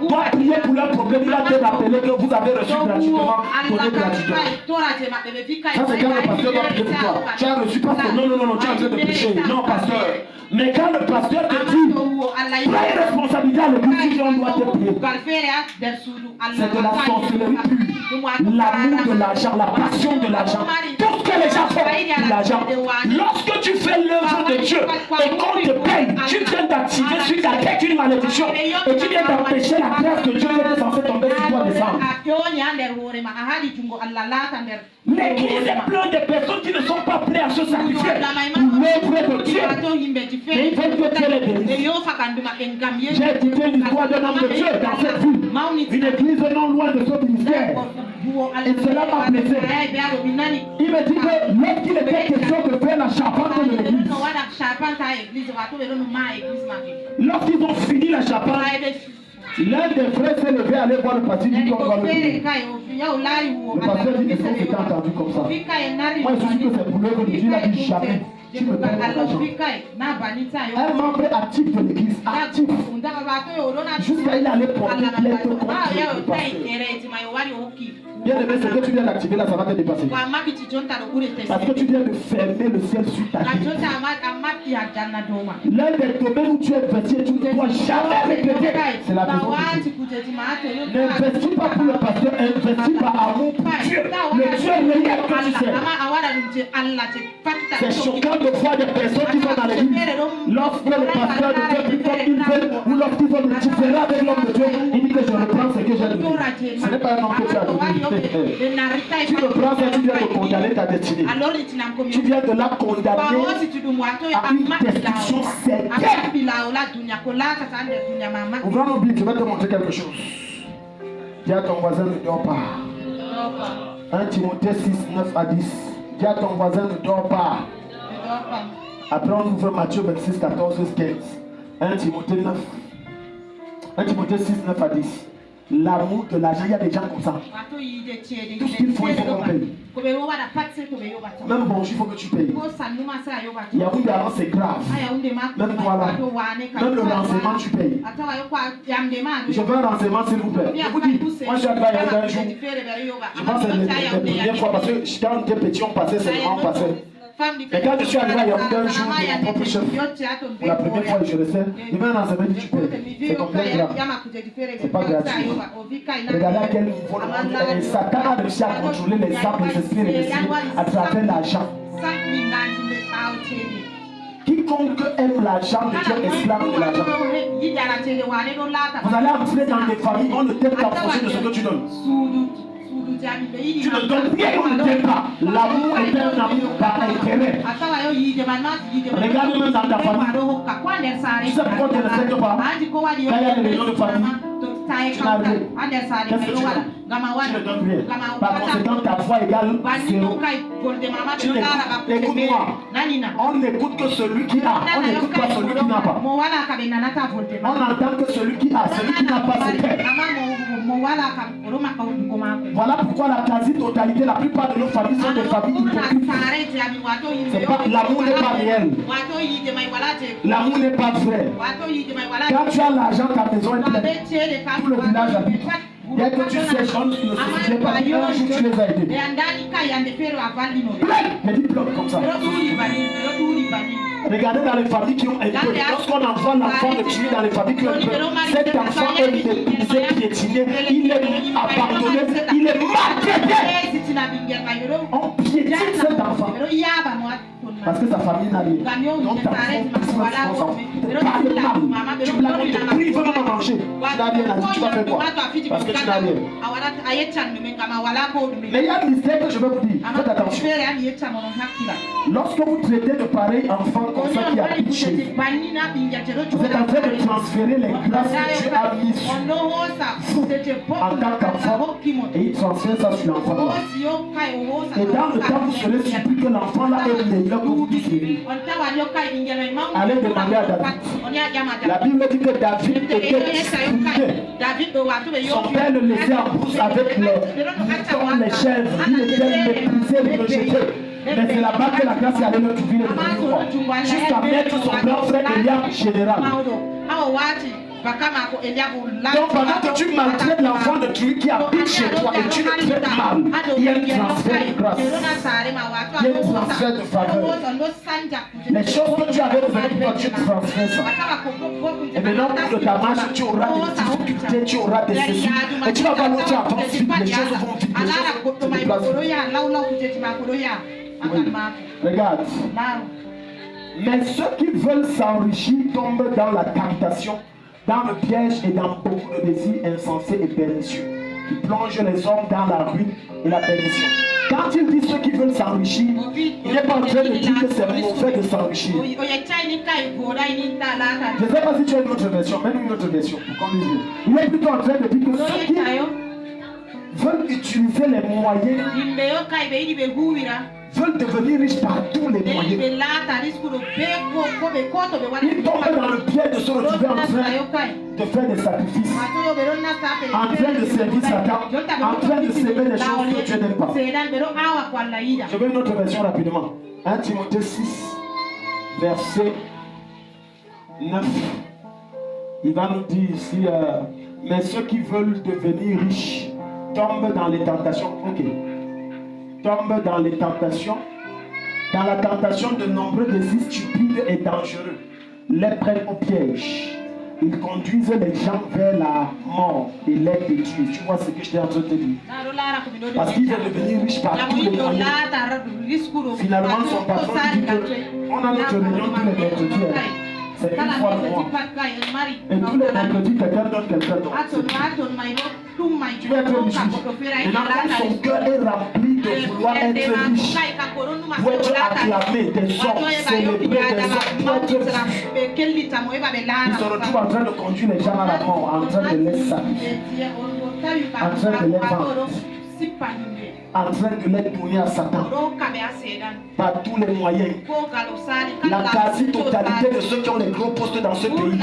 doit prier pour leur problème, il va te rappeler que vous avez reçu gratuitement, donné gratuitement. Ça c'est quand le pasteur doit prier pour toi. Tu as reçu parce que non, tu es en train de pécher. Non, pasteur. Mais quand le pasteur te dit, prends une responsabilité à l'église, on doit te prier. C'est de la sorcellerie pure. L'amour de l'argent, la passion de l'argent. Tout ce que les gens font pour l'argent. Lorsque tu fais l'œuvre de Dieu et qu'on te paye, tu viens d'activer sur ta tête une malédiction et tu viens d'empêcher la grâce que Dieu était censé tomber sur toi descendre. L'église est pleine de personnes qui ne sont pas prêtes à se sacrifier pour l'œuvre de Dieu. Mais il faut que Dieu les bénisse. J'ai écouté l'histoire d'un homme de Dieu dans cette ville. Une église non loin de son ministère. Et cela m'a blessé. Il me dit que lorsqu'il était question de faire la charpente de l'église, lorsqu'ils ont fini la charpente, l'un des frères s'est levé à aller voir le pasteur, dit qu'on va le payer. Le pasteur dit, est-ce qu'on s'était entendu comme ça? Moi je suis sûr que c'est pour l'œuvre de Dieu, il a dit jamais. Tu me payes l'argent. Un membre actif de l'église, actif, jusqu'à il allait porter plainte contre le pasteur. Bien aimé, ce que tu viens d'activer là, ça va te dépasser. Parce que tu viens de fermer le ciel sur ta vie. L'un des domaines où tu es investi et tu ne dois jamais regretter, c'est la maison de Dieu. N'investis pas pour le pasteur, investis par amour pour Dieu. Le Dieu réel que tu sais. C'est choquant de voir des personnes qui sont dans l'église. Lorsque le pasteur ne fait plus comme il veut, ou lorsqu'ils veulent le différer avec l'homme de Dieu, il dit que je reprends ce que j'ai donné. Ce n'est pas un homme que tu as donné. Tu reprends ça, tu viens de condamner ta destinée. Tu viens de la condamner à une destruction certaine. Ouvrons nos Bibles, je vais te montrer quelque chose. Dis à ton voisin, ne dors pas. 1 Timothée 6, 9 à 10. Dis à ton voisin, ne dors pas. Après, on ouvre Matthieu 26, 14, 15. 1 Timothée 9. 1 Timothée 6, 9 à 10. L'amour de l'argent, il y a des gens comme ça. Tout ce qu'il faut, il faut qu'on paye. Même bon, il faut que tu payes. Yaoundé avant, c'est grave. Même voilà. Même le renseignement, tu payes. Je veux un renseignement, s'il vous plaît. Je vous dis, moi je suis arrivé à Yaoundé un jour. Je pense que c'est la première fois parce que quand on était petit, on passait seulement, on passait. Et quand je suis arrivé à Yaoundé un jour, de mon propre chef, pour la première fois, je le sais, il m'a renseigné, dit tu payes. C'est complètement grave. C'est pas gratuit. Regardez à quel niveau le monde est. Satan a réussi à contrôler les âmes, les esprits et les esprits à travers l'argent. Quiconque aime l'argent de Dieu est esclave de l'argent. Vous allez entrer dans des familles, on ne t'aime qu'en fonction de ce que tu donnes. Tu ne donnes rien, on ne t'aime pas. L'amour est un amour par intérêt. Regarde même dans ta famille. Tu sais pourquoi tu ne respectes pas? Quand il y a des réunions de famille, tu n'as rien. Qu'est-ce que tu donnes? Tu ne donnes rien. Par conséquent, ta foi égale zéro. Écoute-moi. On n'écoute que celui qui a. On n'écoute pas celui qui n'a pas. On entend que celui qui a. Celui qui n'a pas, c'est père. Voilà pourquoi la quasi-totalité, la plupart de nos familles sont des familles hypocrites. L'amour n'est pas réel. L'amour n'est pas vrai. Quand tu as l'argent, ta maison est pleine. Tout le village habite. Dès que tu sais, on ne se souvient pas. Un jour, tu les as aidés. Mais dis bloc comme ça. Regardez dans les familles qui ont un peu. Lorsqu'on envoie l'enfant de tuer dans les familles qui ont un peu, cet enfant est épuisé, piétiné, il est abandonné, il est maltraité. On piétine cet enfant. Parce que sa famille n'a rien. Donc ta femme, tu blâmes, on te prive même à manger. Tu n'as rien à dire, tu vas faire quoi? Parce que tu n'as rien. Mais il y a un mystère que je veux vous dire. Faites attention. Lorsque vous traitez de pareils enfants comme ça qui habitent chez vous, vous êtes en train de transférer les grâces que Dieu a mises sur vous en tant qu'enfant, et il transfère ça sur l'enfant là. Et dans le temps, vous serez surpris que l'enfant là est meilleur que vous tous les deux. Allez demander à David. La Bible dit que David était discipliné. Son père le laissait en brousse avec les moutons, les chèvres. Il était méprisé, rejeté. Mais c'est là-bas que la grâce est allée le trouver jusqu'à mettre son grand frère Eliab général. Donc pendant que tu maltraites l'enfant de Dieu qui habite chez toi et tu le traites mal, il y a un transfert de grâce. Il y a un transfert de faveur. Les choses que tu avais besoin pour toi, tu transfères ça. Et maintenant pour ta marche, tu auras des difficultés, tu auras des ceci. Et tu vas voir l'autre avancer vite, les choses vont vite, les choses vont se déplacer. Oui. Regarde. Mais ceux qui veulent s'enrichir tombent dans la tentation, dans le piège et dans beaucoup de désirs insensés et pernicieux qui plongent les hommes dans la ruine et la perdition. Quand il dit ceux qui veulent s'enrichir, il n'est pas en train de dire que c'est mauvais de s'enrichir. Je ne sais pas si tu as une autre version, même une autre version pour qu'on dise. Il est plutôt en train de dire que ceux qui veulent utiliser les moyens veulent devenir riches par tous les moyens. Ils tombent dans le piège de se retrouver en train de faire des sacrifices, en train de servir Satan, en train de s'aimer des choses que Dieu n'aime pas. Je veux une autre version rapidement. 1 Timothée 6, verset 9. Il va nous dire ici, mais ceux qui veulent devenir riches tombent dans les tentations. Ok. Tombent dans les tentations. Dans la tentation, de nombreux désirs stupides et dangereux les prennent au piège. Ils conduisent les gens vers la mort et les détruisent. Tu vois ce que je t'ai en train de te dire? Parce qu'ils veulent devenir riches par tous les moyens. Finalement, son patron dit qu'on a notre réunion tous les mercredis. C'est une fois le mois. Et tous les mercredis, quelqu'un donne quelqu'un d'autre. Tu vas être riche. Maintenant, quand son cœur est rempli de vouloir être riche, pour être acclamé des hommes, célébré des hommes, pour être vu, il se retrouve en train de conduire les gens à la mort, en train de les sacrifier, en train de les vendre, en train de les tourner à Satan par tous les moyens. La quasi-totalité de ceux qui ont les gros postes dans ce pays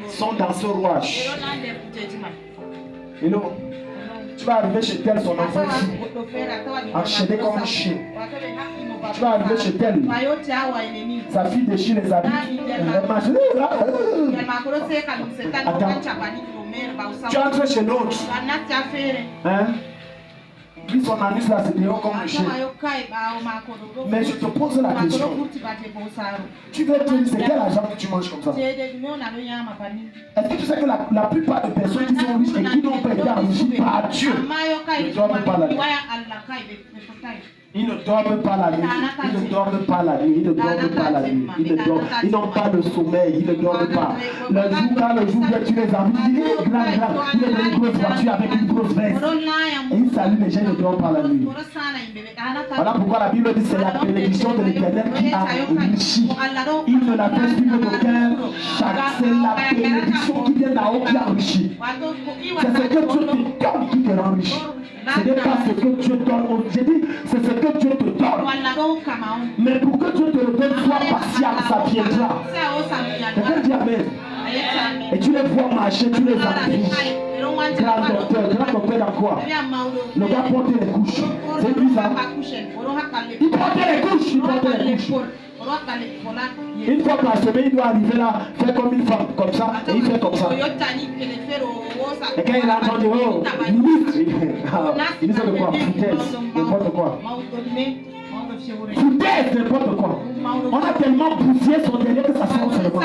sont dans ce rouage. Et non, tu vas arriver chez tel, son enfant enchaîné comme un chien. Tu vas arriver chez tel, sa fille déchire les habits, elle marche. Attends, tu entres chez l'autre. Hein? Lui, son anus là, c'est dehors comme le chien. Mais je te pose la question. Tu veux te dire, c'est quel argent que tu manges comme ça? Est-ce que tu sais que la plupart des personnes qui sont riches et qui n'ont pas été enrichies par Dieu ne doivent même pas la vie? Ils ne dorment pas la nuit. Ils ne dorment pas la nuit. Ils ne dorment pas la nuit. Ils n'ont pas de sommeil. Ils ne dorment pas. Le jour, quand le jour vient, tu les as vus. Il est grand. Il est dans une grosse voiture avec une grosse veste. Et il salue les gens. Ils ne dorment pas la nuit. Voilà pourquoi la Bible dit c'est la bénédiction de l'Éternel qui a enrichi. Il ne la fait suivre d'aucun chaque. C'est la bénédiction qui vient d'en haut qui a enrichi. C'est ce que Dieu te donne qui te rend riche. Ce n'est pas ce que Dieu donne. J'ai dit, c'est ce que Dieu te donne. Mais pour que Dieu te le donne, sois patient, ça viendra. Quelqu'un dit Amen. Et tu les vois marcher, tu les appuies. Grand docteur dans quoi? Le gars portait les couches. C'est bizarre. Il portait les couches. Une fois par semaine, il doit arriver là, faire comme une femme, comme ça, et il fait comme ça. Et quand il a entendu, oh, ministre, il dit de quoi? Foutaise, n'importe quoi. Foutaise, n'importe quoi. On a tellement poussé son derrière que ça sort seulement.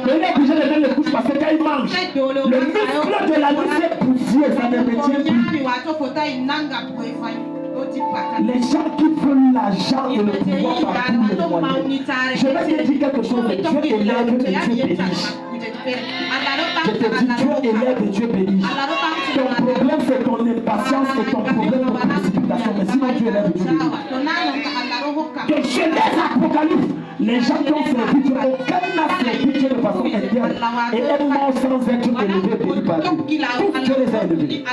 Il est obligé de mettre les couches parce que quand il mange, le muscle de la nuit s'est poussé, ça ne retient plus. Les gens qui veulent l'argent et le pouvoir par tous les moyens. Je vais te dire quelque chose, Dieu élève et Dieu bénit. Je te dis, Dieu élève et Dieu bénit. Ton problème c'est ton impatience et ton problème de précipitation. Mais sinon Dieu élève et Dieu bénit. De Genèse à Apocalypse, les gens qui ont servi Dieu, aucun n'a servi Dieu de façon interne et est mort sans être élevé béni par Dieu. Tous Dieu les a élevés.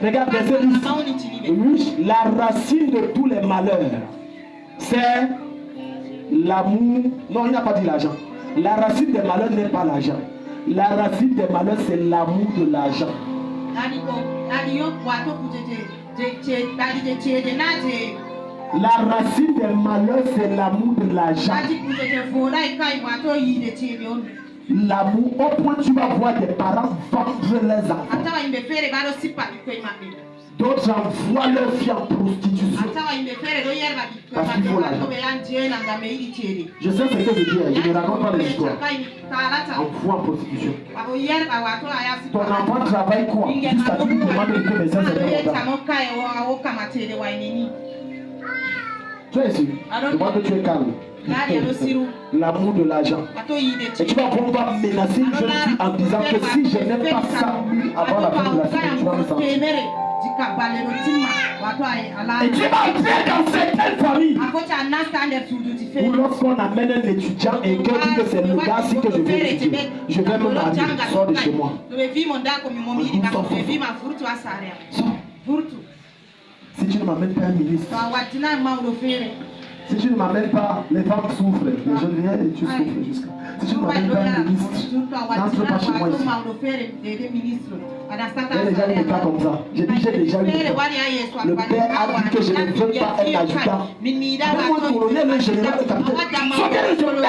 Regarde verset 10. Oui, la racine de tous les malheurs, c'est l'amour. Non, il n'a pas dit l'argent. La racine des malheurs n'est pas l'argent. La racine des malheurs, c'est l'amour de l'argent. La racine des malheurs, c'est l'amour de l'argent. L'amour, au point tu vas voir des parents vendre leurs enfants. D'autres envoient leurs filles en prostitution. Parce qu'il faut l'argent. Je sais ce que je dis, je ne raconte pas les histoires. Envoie en prostitution. Ton enfant travaille quoi? Jusqu'à ce que tu lui demandes de que les gens tu es ici. Demande que tu es calme. L'amour de l'argent. Et tu vas pouvoir menacer une jeune fille en disant que si je n'ai pas 100 000 avant la fin de la semaine, tu vas me sentir. Et tu vas entrer dans certaines familles où lorsqu'on amène un étudiant et qu'on dit que c'est le gars si que je vais étudier, je vais me marier, sors de chez moi. Si tu ne m'amènes pas un ministre, si tu ne m'amènes pas, les femmes souffrent, les jeunes viennent et tu souffres jusqu'à. Si tu ne m'amènes pas un ministre, n'entre pas chez moi ici. Il y a déjà eu des cas comme ça. J'ai dit, j'ai déjà eu des cas. Le père a dit que je ne veux pas un adjudant. Donne-moi le colonel, le général, le capitaine. Sortez le général.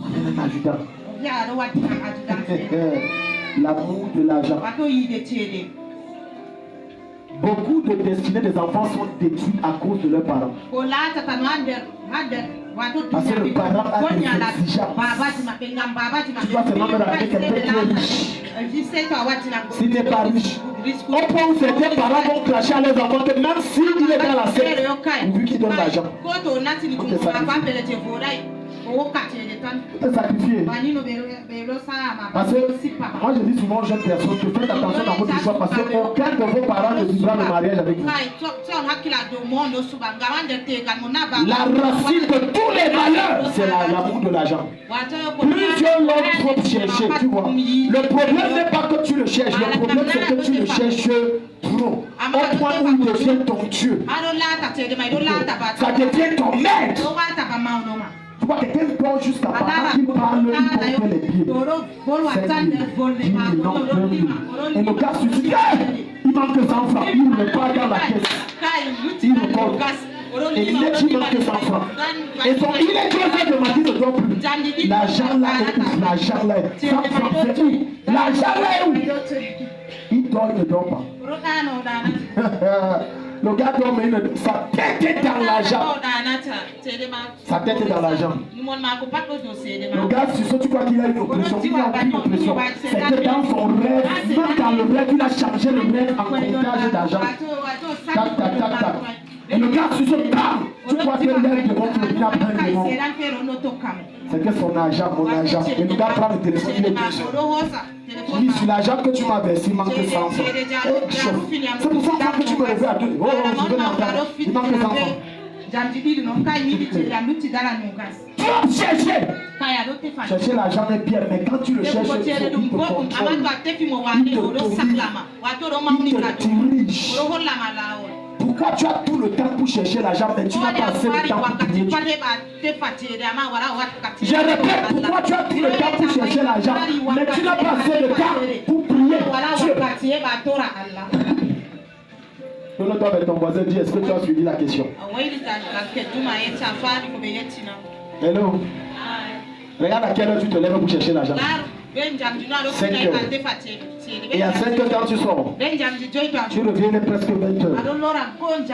Amène un adjudant. L'amour de l'argent. Beaucoup de destinées des enfants sont détruites à cause de leurs parents. Parce que le parent a des exigences. Tu dois seulement me rappeler quelqu'un qui est riche. Si tu n'es pas riche, au point où certains parents vont cracher à leurs enfants que même s'il est dans la scène, vu qu'il donne l'argent, il faut te sacrifier. Te sacrifier. Parce que moi je dis souvent aux jeunes personnes que faites attention dans votre histoire parce qu'aucun de vos parents ne vivra le mariage avec vous. La racine de tous les malheurs, c'est l'amour de l'argent. Plusieurs l'ont trop cherché, tu vois. Le problème n'est pas que tu le cherches, le problème c'est que tu le cherches trop. Au point où il devient ton Dieu. Ça devient ton maître. Tu vois, quelqu'un dort jusqu'à pendant qu'il parle, il peut faire les pieds. Et le gars se dit, il manque 100 francs, il ne met pas dans la caisse. Il me colle. Et il est qui manque 100 francs. Et il est 3 heures de matin, il ne dort plus. L'argent là est où? L'argent là est 100 francs, c'est où? L'argent là est où? Il dort, il ne dort pas. Le gars dort, mais sa tête est dans l'argent. Sa tête est dans l'argent. Le gars, tu crois qu'il a une oppression. Il n'a aucune oppression. C'est que dans son rêve, même dans le rêve, il a changé le rêve en comptage d'argent. Tac, tac, tac, tac. Et le gars, tu crois que l'air de votre vie n'a pas un démon. C'est que son argent, mon argent. Et le gars prend le téléphone, il est touché. Il dit, sur l'argent que tu m'as versé, il manque 100 francs. C'est pour ça que tu me réveilles à 2. Oh, je veux l'entendre. Il manque 100 francs. Chercher l'argent est bien, mais quand tu le cherches, il te contrôle. Il te dirige. Pourquoi tu as tout le temps pour chercher l'argent, mais tu n'as pas assez de temps pour prier? Je répète, pourquoi tu as tout le temps pour chercher l'argent, mais tu n'as pas assez de temps pour prier Dieu? Donne-toi avec ton voisin, dis, est-ce que tu as suivi la question? Hello. Regarde à quelle heure tu te lèves pour chercher l'argent. 5 heures. Et à 5 heures quand tu sors, tu reviens presque 20 heures.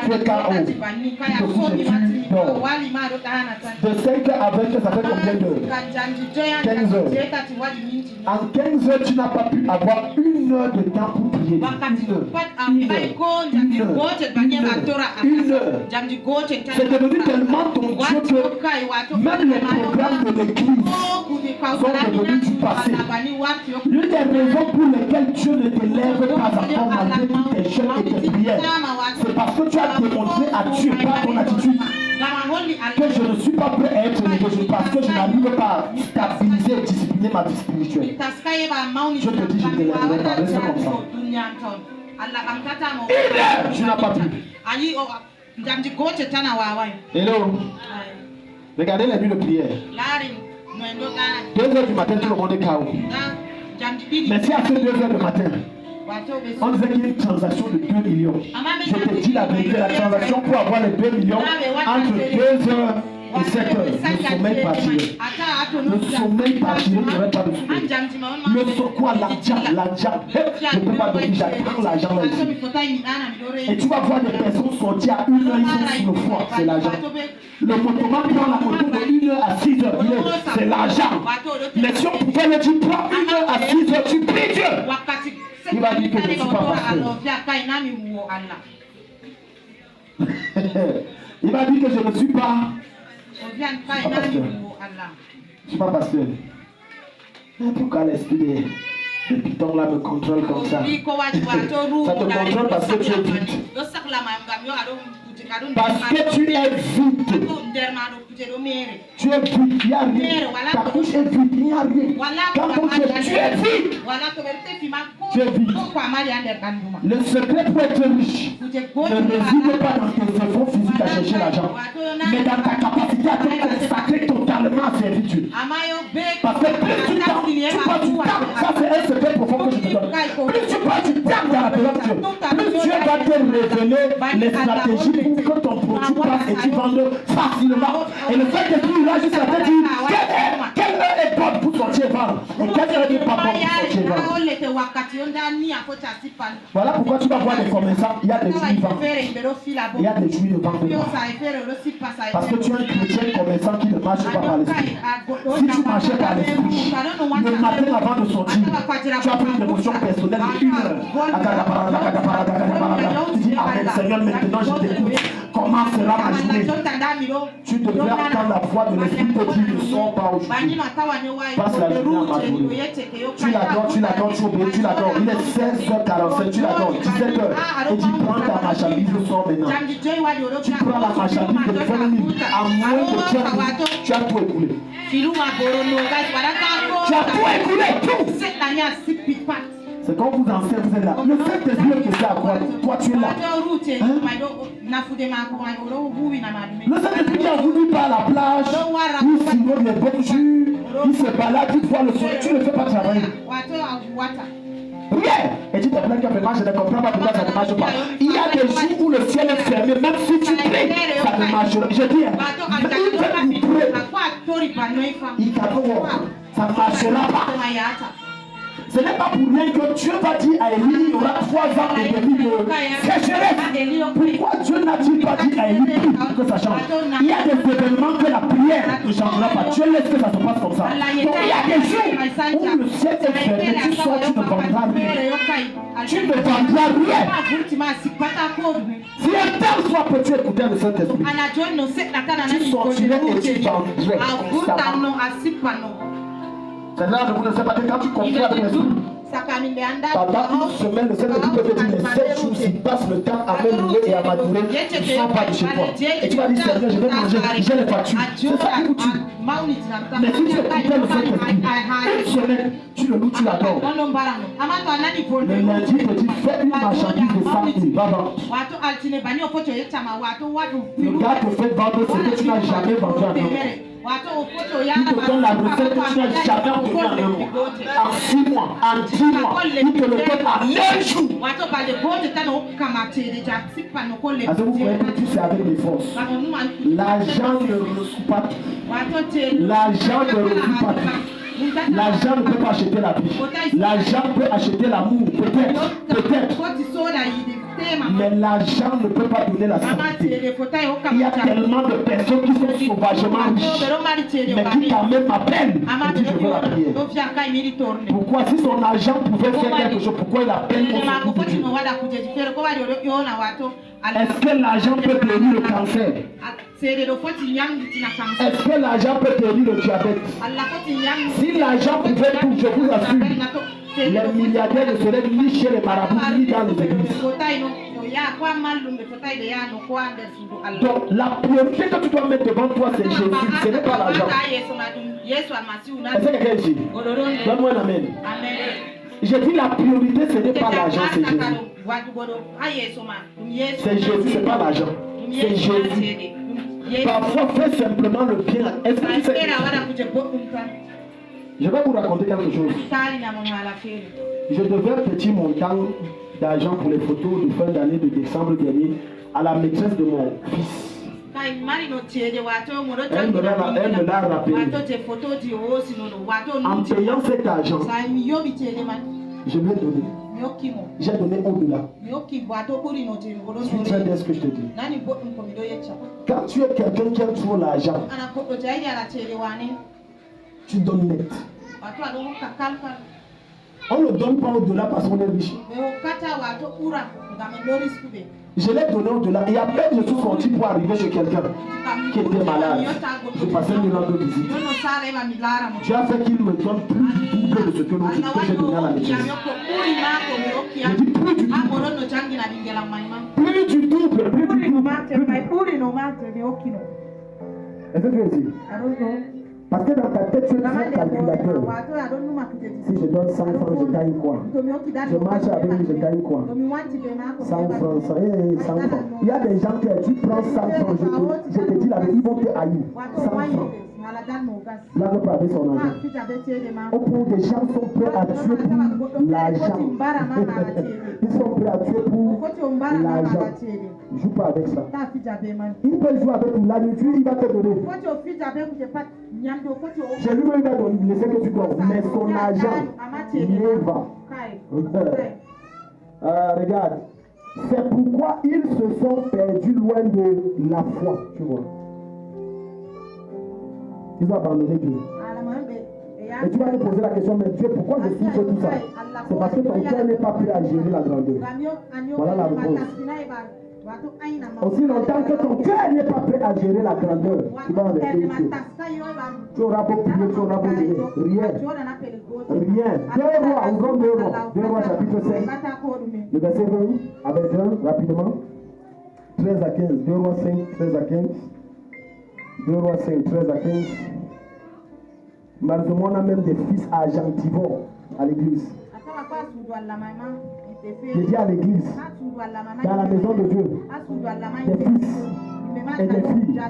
Tu es KO. Tu te couches et tu dors. De 5 heures à 20 heures, ça fait combien d'heures? 15 heures. En 15 heures, tu n'as pas pu avoir 1 heure de temps pour prier. 1 heure. C'est devenu tellement ton Dieu que même les programmes de l'église sont devenus du passé. L'une des raisons pour lesquelles Dieu ne te lève pas encore malgré toutes tes jeûnes et tes prières, c'est parce que tu as démontré à Dieu par ton attitude que je ne suis pas prêt à être élevé parce que je n'arrive pas à stabiliser et discipliner ma vie spirituelle. Je te dis, je te lèverai pas, reste comme ça. Tu n'as pas pu. Hello. Regardez les nuits de prière. 2 heures du matin, tout le monde est KO. Mais si à ces 2 heures du matin, on disait qu'il y a une transaction de 2 millions. Je te dis la vérité, la transaction pour avoir les 2 millions entre 2 heures et 7 heures, le sommeil partirait. Le sommeil partirait, il n'y aurait pas de sommeil. Le quoi, l'argent. Je ne peux pas donner, j'attends l'argent là ici. Et tu vas voir des personnes sortir à 1 heure, ils sont sur le foie, c'est l'argent. Le motoman prend la moto de 1 heure à 6 heures, c'est l'argent. Mais si on pouvait le dire, prends 1 heure à 6 heures, tu pries Dieu. Il va dire que je ne suis pas pasteur. Il va dire que je ne suis pas pasteur. Je ne suis pas pasteur. Mais pourquoi l'esprit des pitons là me contrôle comme ça? Ça te contrôle parce que tu es vide. Parce que tu es vide. Tu es vide, il n'y a rien. Ta couche est vide, il n'y a rien. Quand tu es vide. Tu es vide. Le secret pour être riche ne réside pas dans tes efforts physiques à chercher l'argent, mais dans ta capacité à te consacrer totalement à servitude. Parce que plus tu passes du temps, ça c'est un secret profond que je te donne. Plus tu passes du temps dans la présence de Dieu, plus Dieu va te révéler les stratégies pour que ton produit passe et tu vendes facilement. Et le fait que tu là juste la tête, quelle heure est bonne pour sortir vendre et quelle heure n'est pas bonne pour sortir vendre. Voilà pourquoi tu vas voir des commerçants, il y a des jours qui vendent. Il y a des jours qui ne vendent pas. Parce que tu es un chrétien commerçant qui ne marche pas par l'esprit. Si tu marchais par l'esprit, le matin avant de sortir, tu as pris une émotion personnelle de 1 heure. Tu dis, Amen Seigneur, maintenant je t'écoute. Comment sera ma journée? Tu devrais entendre la voix de l'esprit te dire, ne sors pas aujourd'hui. Passe la journée à ma journée. Tu l'adores, tu obéis, tu l'adores. Il est 16h45, tu l'adores, 17h. Et tu prends ta marchandise, sors maintenant. Tu prends la marchandise de 20 000. À moins de 30 000, tu as tout écoulé. Tu as tout écoulé, tout. C'est quand vous enseignez, vous êtes là. Le fait de Dieu que c'est à quoi? Toi, tu es là. Le Saint-Esprit qui a voulu pas à la plage, il sinon les bonnes jus, il se balade, il voit le soleil, tu ne fais pas travailler. Rien. Et tu te plains que vraiment je ne comprends pas pourquoi ça ne marche pas. Il y a des jours où le ciel est fermé, même si tu pries, ça ne marchera pas. Je dis, ça ne marchera pas. Ce n'est pas pour rien que Dieu va dire à Élie, il y aura 3 ans et demi de sécheresse. Pourquoi Dieu n'a-t-il pas dit à Élie que ça change? Il y a des événements que la prière rien ne changera pas. Dieu laisse que ça se passe comme ça. Donc il y a des jours où le ciel est fermé, tu sors, tu ne vendras rien. Tu ne vendras rien. Si un tel soit petit, écouter le Saint-Esprit, tu sortirais et tu vendrais constamment. C'est là que vous ne savez pas que quand tu comprends avec l'esprit, pendant une semaine, le Saint-Esprit peut te dire, mais 7 jours, s'il passe le temps à m'élever et à madurer, tu ne sors pas de chez toi. Et tu vas dire, Seigneur, je vais manger, j'ai les factures. C'est ça qui vous tue. Mais si tu écoutais le Saint-Esprit, une semaine, tu le loues, tu l'adores. Le lundi, te dit, fais une marchandise de 100 000, va vendre. Le gars te fait vendre ce que tu n'as jamais vendu en un mois. Il te donne la recette que tu n'as jamais obtenue en un mois. En 6 mois, en 10 mois, il te le donne en 1 jour. Parce que vous voyez que tout c'est avec les forces. L'argent ne reçoit pas tout. L'argent ne reçoit pas tout. L'argent ne peut pas acheter la vie. L'argent peut acheter l'amour, peut-être. Mais l'argent ne peut pas donner la santé. Il y a tellement de personnes qui sont sauvagement riches, mais qui quand même m'appellent et disent je veux la prière. Pourquoi? Si son argent pouvait faire quelque chose, pourquoi il appelle pour son coup de Dieu? Est-ce que l'argent peut guérir le cancer? Est-ce que l'argent peut guérir le diabète? Si l'argent pouvait tout, je vous assure, les milliardaires ne seraient ni chez les marabouts ni dans les églises. Donc la priorité que tu dois mettre devant toi, c'est Jésus, ce n'est pas l'argent. Est-ce que quelqu'un dit? Donne-moi un amen. Je dis la priorité, ce n'est pas l'argent, c'est Jésus. C'est Jésus, ce n'est pas l'argent. C'est Jésus. Parfois, fais simplement le bien. Est-ce que tu sais? Je vais vous raconter quelque chose. Je devais un petit montant d'argent pour les photos de fin d'année de décembre dernier à la maîtresse de mon fils. Elle me l'a rappelé. En payant cet argent, je lui ai donné. J'ai donné au-delà. Tu sais ce que je te dis. Quand tu es quelqu'un qui aime trop l'argent, tu donnes net. On ne donne pas au-delà parce qu'on est riche. Je l'ai donné au-delà. Et après, je suis sorti pour arriver chez quelqu'un qui était malade. Je passais une heure de visite. Tu as fait qu'il me donne plus du double de ce que j'ai donné à la maîtresse. Je dis plus du double. Plus du double. Est-ce que tu es dit? Parce que dans ta tête, tu es un calculateur. Si je donne 100 francs, je gagne quoi? Je marche avec lui, je gagne quoi? 100 francs, 100 francs. Il y a des gens qui, tu prends 100 francs, je te dis la vérité, ils vont te haïr. 100 francs. Là, ne pas avec son argent. Au point des gens sont prêts à tuer pour l'argent. Ils sont prêts à tuer pour l'argent. Ne joue pas avec ça. Il peut jouer avec la nourriture, il va te donner. Chez lui, il va donner ce que tu donnes. Mais son argent, il va. Regarde. C'est pourquoi ils se sont perdus loin de la foi. Tu vois. Ils ont abandonné Dieu. Et tu vas te poser la question, mais Dieu, pourquoi je souffre tout ça? C'est parce que ton cœur n'est pas prêt à gérer la grandeur. Voilà la réponse. Aussi longtemps que ton cœur n'est pas prêt à gérer la grandeur, tu vas en rester une chose. Tu auras beau prier, tu auras beau dire rien. Rien. 2 rois, ouvrons 2 rois. 2 rois chapitre 5. Le verset 20, avec 1, rapidement. 13 à 15. 2 rois 5, 13 à 15. 2 rois 5, 13 à 15. Malheureusement, on a même des fils argentivores à l'église. Je dis à l'église, dans la maison de Dieu, des fils et des filles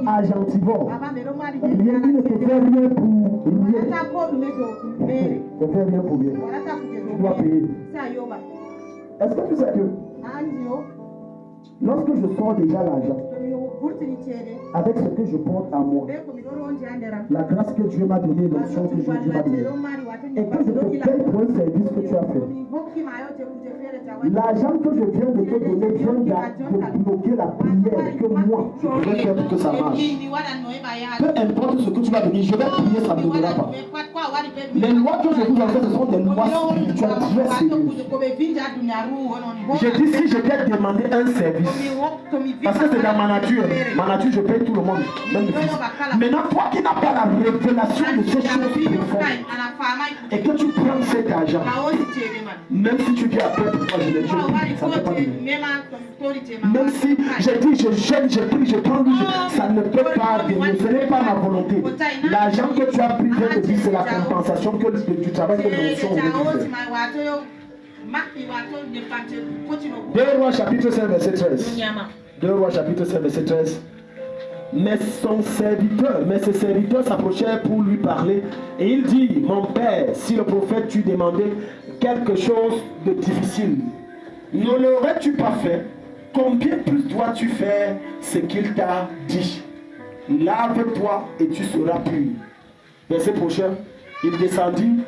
argentivores. Rien qui ne te fait rien pour rien. Ne fait rien pour rien. Tu dois payer. Est-ce que tu sais que lorsque je sors déjà l'argent, avec ce que je porte à moi, la grâce que Dieu m'a donnée, l'onction que Dieu m'a donnée, et que je te paye pour un service que tu as fait. L'argent que je viens de te donner vient de bloquer la prière que moi, je devrais faire pour que ça marche. Peu importe ce que tu vas donner, je vais prier, ça ne donnera pas. Les lois que je vous enseigne, ce sont des lois spirituelles très sérieuses. Je dis, si je t'ai demandé un service, parce que c'est dans ma nature, je paye tout le monde, même le fils. Maintenant, toi qui n'as pas la révélation de ces choses profondes, et que tu prends cet argent, même si tu dis après, pourquoi je l'ai, ça ne peut pas donner. Même si je dis, je gêne, je prie, je prends, ça ne peut pas donner. Ce n'est pas ma volonté. L'argent que tu as pris de vie, c'est la compensation du travail que nous sommes venus faire. 2 Rois chapitre 5 verset 13. 2 Rois chapitre 5 verset 13. Mais ses serviteurs s'approchèrent pour lui parler. Et il dit, mon père, si le prophète t'eût demandé quelque chose de difficile, ne l'aurais-tu pas fait? Combien plus dois-tu faire ce qu'il t'a dit? Lave-toi et tu seras pur. Verset prochain. Il descendit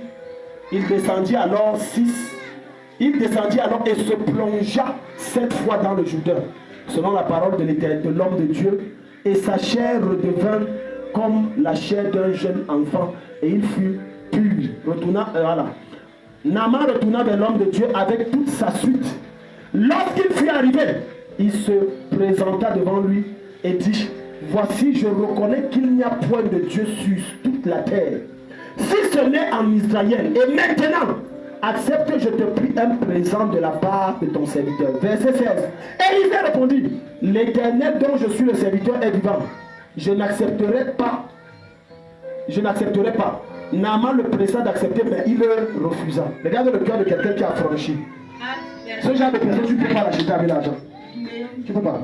alors et se plongea 7 fois dans le Jourdain, selon la parole de l'Éternel, de l'homme de Dieu, et sa chair redevint comme la chair d'un jeune enfant, et il fut pur. Naaman retourna vers l'homme de Dieu avec toute sa suite. Lorsqu'il fut arrivé, il se présenta devant lui et dit, voici, je reconnais qu'il n'y a point de Dieu sur toute la terre, si ce n'est en Israël. Et maintenant, accepte, je te prie, un présent de la part de ton serviteur. Verset 16. Élisée répondit, l'Éternel dont je suis le serviteur est vivant. Je n'accepterai pas. Naaman le pressa d'accepter, mais il le refusa. Regarde le cœur de quelqu'un qui a franchi. Ce genre de personne, tu ne peux pas l'acheter avec l'argent. Tu ne peux pas.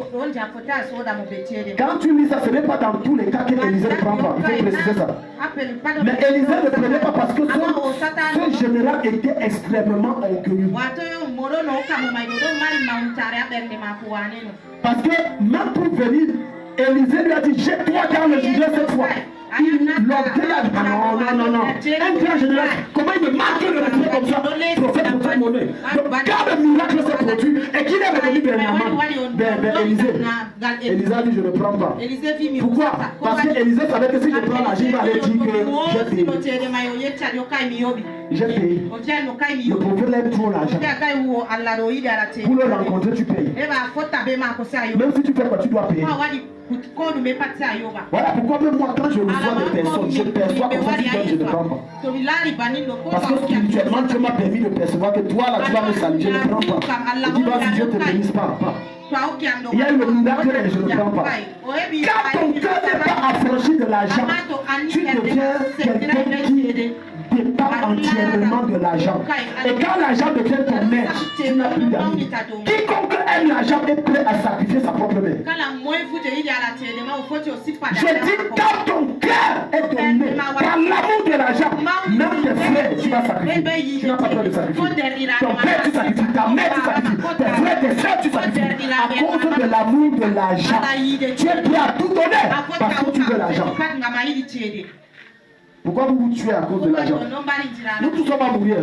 Quand tu lis ça, ce n'est pas dans tous les cas qu'Élisée ne prend pas. Il faut préciser ça. Mais Élisée ne prenait pas parce que ce général était extrêmement orgueilleux. Parce que même pour venir, Élisée lui a dit, jette-toi dans le Jourdain cette fois. Non. Un grand général, comment il me marque le respect comme ça? Prophète pour faire mon œil. Donc quand le miracle s'est produit et qu'il est revenu vers Élisée, Élisée a dit, je ne prends pas. Pourquoi? Parce que Élisée savait que si je prends l'argent, il va aller dire que j'ai payé. J'ai payé. Le prophète lève trop l'argent. Pour le rencontrer, tu payes. Même si tu fais quoi, tu dois payer. Voilà pourquoi même moi quand je reçois des personnes, je perçois comme ça, je ne prends pas. Parce que spirituellement Dieu m'a permis de percevoir que toi là tu vas me saluer, je ne prends pas. Et dis vas-y, Dieu te bénisse pas. Il y a le miracle et je ne prends pas. Quand ton cœur n'est pas affranchi de l'argent, tu deviens quelqu'un qui dépend entièrement de l'argent. Et quand l'argent devient ton maître, tu n'as plus d'amis. Quiconque aime l'argent est prêt à sacrifier sa propre mère. Je dis, quand ton cœur est donné par l'amour de l'argent, même tes frères, tu vas sacrifier. Tu n'as pas peur de sacrifier. Ton père, tu sacrifies. Ta mère, tu sacrifies. Tes frères, tes soeurs, tu sacrifies. À cause de l'amour de l'argent, tu es prêt à tout donner parce que tu veux l'argent. Pourquoi vous vous tuez à cause de l'argent? Nous tous sommes à mourir.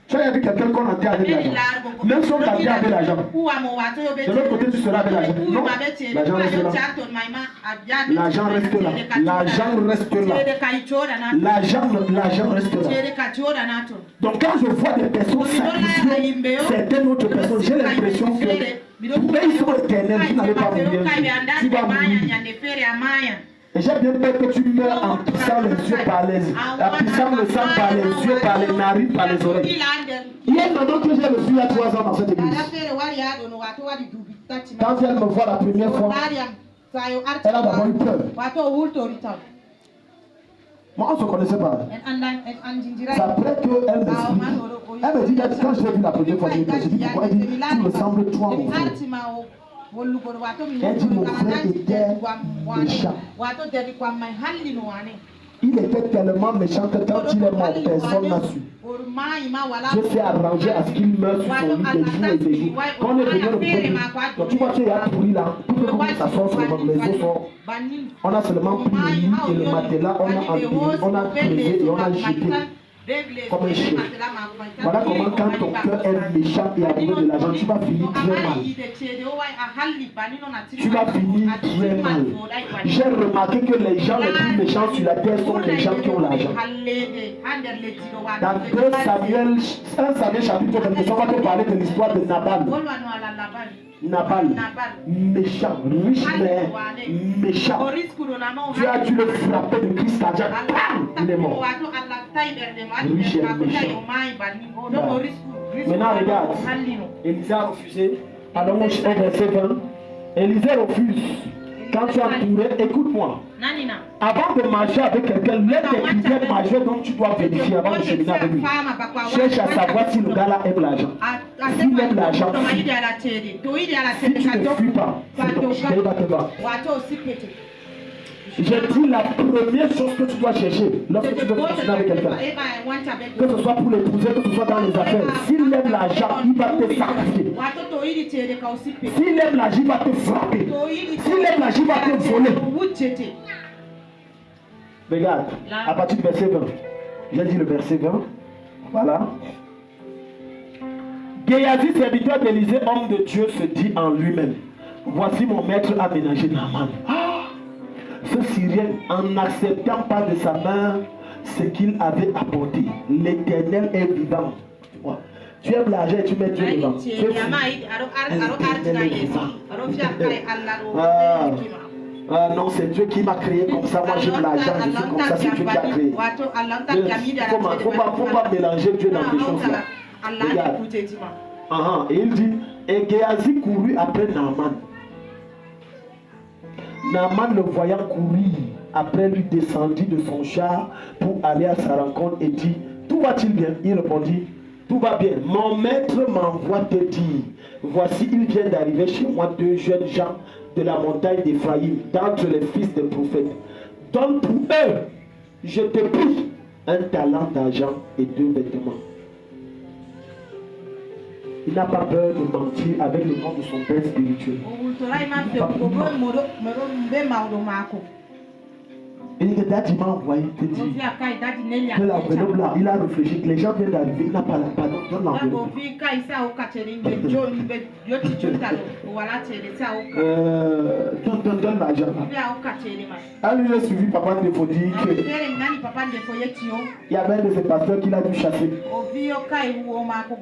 Tu as vu quelqu'un qu'on enterre avec l'argent. Même si on t'enterre avec l'argent, de l'autre côté tu seras avec l'argent. Non, l'argent reste là. L'argent reste là. L'argent reste là. L'argent reste là. Donc quand je vois des personnes sacrifier certaines autres personnes, j'ai l'impression que pour eux ils sont éternels, vous n'allez pas mourir. Tu vas mourir. Et j'ai bien peur que tu meurs en pissant les yeux par les... en pissant le sang par les yeux, par les narines, par les oreilles. Il y a une maman que j'ai reçue il y a 3 ans dans cette église. Quand elle me voit la première fois, elle a d'abord eu peur. Moi, on ne se connaissait pas. C'est après qu'elle m'explique. Elle me dit, quand je l'ai vu la première fois, je lui ai dit, pourquoi? Elle dit, tu me sembles toi, mon frère. Elle dit, mon frère était méchant. Il était tellement méchant que quand il est mort, personne n'a su. Dieu s'est arrangé à ce qu'il meure sur son lit des jours et des jours. Quand on est venu le premier, donc tu vois qu'il y a pourri là, tout le monde s'assoit sur les os sont. On a seulement pris le lit et le matelas, on a empilé, on a creusé et on a jeté. Comme un chien. Voilà comment quand ton cœur est méchant et amoureux de l'argent, tu vas finir très mal. Tu vas finir très mal. J'ai remarqué que les gens les plus méchants sur la terre sont les gens qui ont l'argent. Dans 2 Samuel, 1 Samuel chapitre 22, on va te parler de l'histoire de Nabal. Nabal, méchant, riche mais méchant. Tu as dû le frapper de Christ cardiaque. Il est mort. Riche et méchant. Maintenant regarde, Élisée a refusé. Alors mon cher verset 20. Élisée refuse. Quand tu as entouré, écoute-moi. Avant de marcher avec quelqu'un, l'un des critères majeurs dont tu dois vérifier avant de cheminer avec lui. Cherche à savoir si le gars-là aime l'argent. S'il aime l'argent, si tu ne fuis pas, c'est ton chien va te battre. J'ai dit la première chose que tu dois chercher lorsque tu veux continuer avec quelqu'un, que ce soit pour l'épouser, que ce soit dans les affaires, s'il aime l'argent, il va te sacrifier. S'il aime l'argent, il va te frapper. S'il aime l'argent, il va te voler. Regarde, à partir du verset 20, j'ai dit le verset 20, voilà. Géasi, serviteur d'Élisée, homme de Dieu, se dit en lui-même, voici mon maître a ménagé Naaman. Ce Syrien, en n'acceptant pas de sa main ce qu'il avait apporté, l'Éternel est vivant. Ouais. Tu aimes l'argent et tu mets Dieu devant. Non, c'est Dieu qui m'a créé comme ça. Moi, j'aime l'argent, je suis comme ça. C'est Dieu qui a créé. Il ne faut pas mélanger Dieu dans des choses là. Regarde. Et il dit, et Géasi courut après Naaman. Naaman, le voyant courir après, lui descendit de son char pour aller à sa rencontre et dit, tout va-t-il bien? Il répondit, tout va bien. Mon maître m'envoie te dire, voici, il vient d'arriver chez moi 2 jeunes gens de la montagne d'Éphraïm, d'entre les fils des prophètes. Donne pour eux, je te prie, un talent d'argent et 2 vêtements. Il n'a pas peur de mentir avec le nom de son père spirituel. Et que Daddy m'a envoyé te dire que l'enveloppe là, il a réfléchi que les gens viennent d'arriver, il n'a pas la pardon, donne l'enveloppe. Donne l'argent. Ah, lui, il a suivi Papa Ndefo dire qu'il y avait un de ses pasteurs qu'il a dû chasser.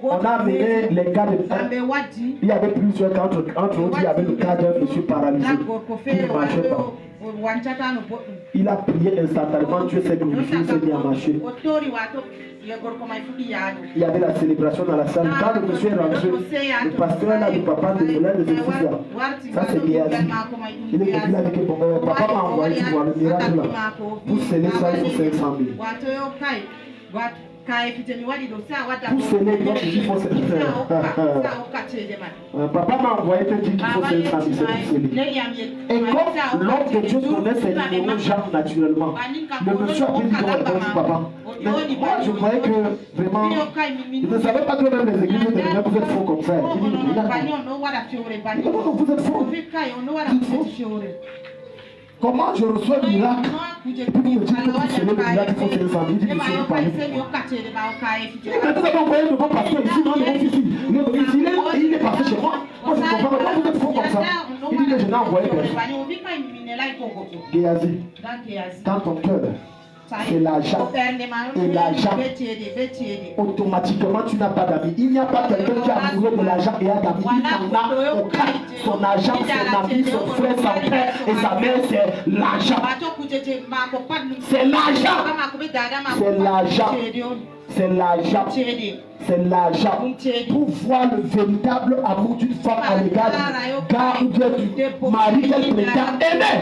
On a amené les cas de temps. Il y avait plusieurs cas, entre autres, il y avait le cas d'un monsieur paralysé qui ne marchait pas. Il a prié instantanément, Dieu s'est glorifié, il s'est mis à marcher. Il y avait la célébration dans la salle. Quand le monsieur est rentré, le pasteur là, le papa de l'un de ses fils là, ça c'est Géasi. Il est venu avec papa m'a envoyé, tu vois, le miracle là. Pour sceller ça, il faut 500 000. Pour sceller, donc il faut 500 000. Papa m'a envoyé te dire qu'il faut 500 000, c'est pour sceller. Et comme l'homme de Dieu donnait ses numéros genre naturellement, le monsieur a dit qu'on répond papa. Mais moi je croyais que vraiment, il ne savait pas que même les églises de l'Église vous êtes faux comme ça. Il dit, vous êtes faux. Comment je reçois le miracle? Et puis vous me dites que pour sceller le miracle, il faut 500 000. Il dit, monsieur, vous parlez. Il m'a dit, envoyé de mon pasteur ici, non, non, ici. Il est passé chez moi. Moi, je ne comprends pas. Vous êtes faux comme ça. Il dit que je n'ai envoyé personne. Géasi, quand ton cœur, c'est l'argent. Et l'argent, automatiquement, tu n'as pas d'amis. Il n'y a pas quelqu'un qui est amoureux de l'argent et a d'amis. Il n'en a aucun. Son argent, son ami, son frère, son père et sa mère, c'est l'argent. C'est l'argent. C'est l'argent. C'est l'argent. C'est l'argent. Pour voir le véritable amour d'une femme à l'égard du mari qu'elle prétend aimer.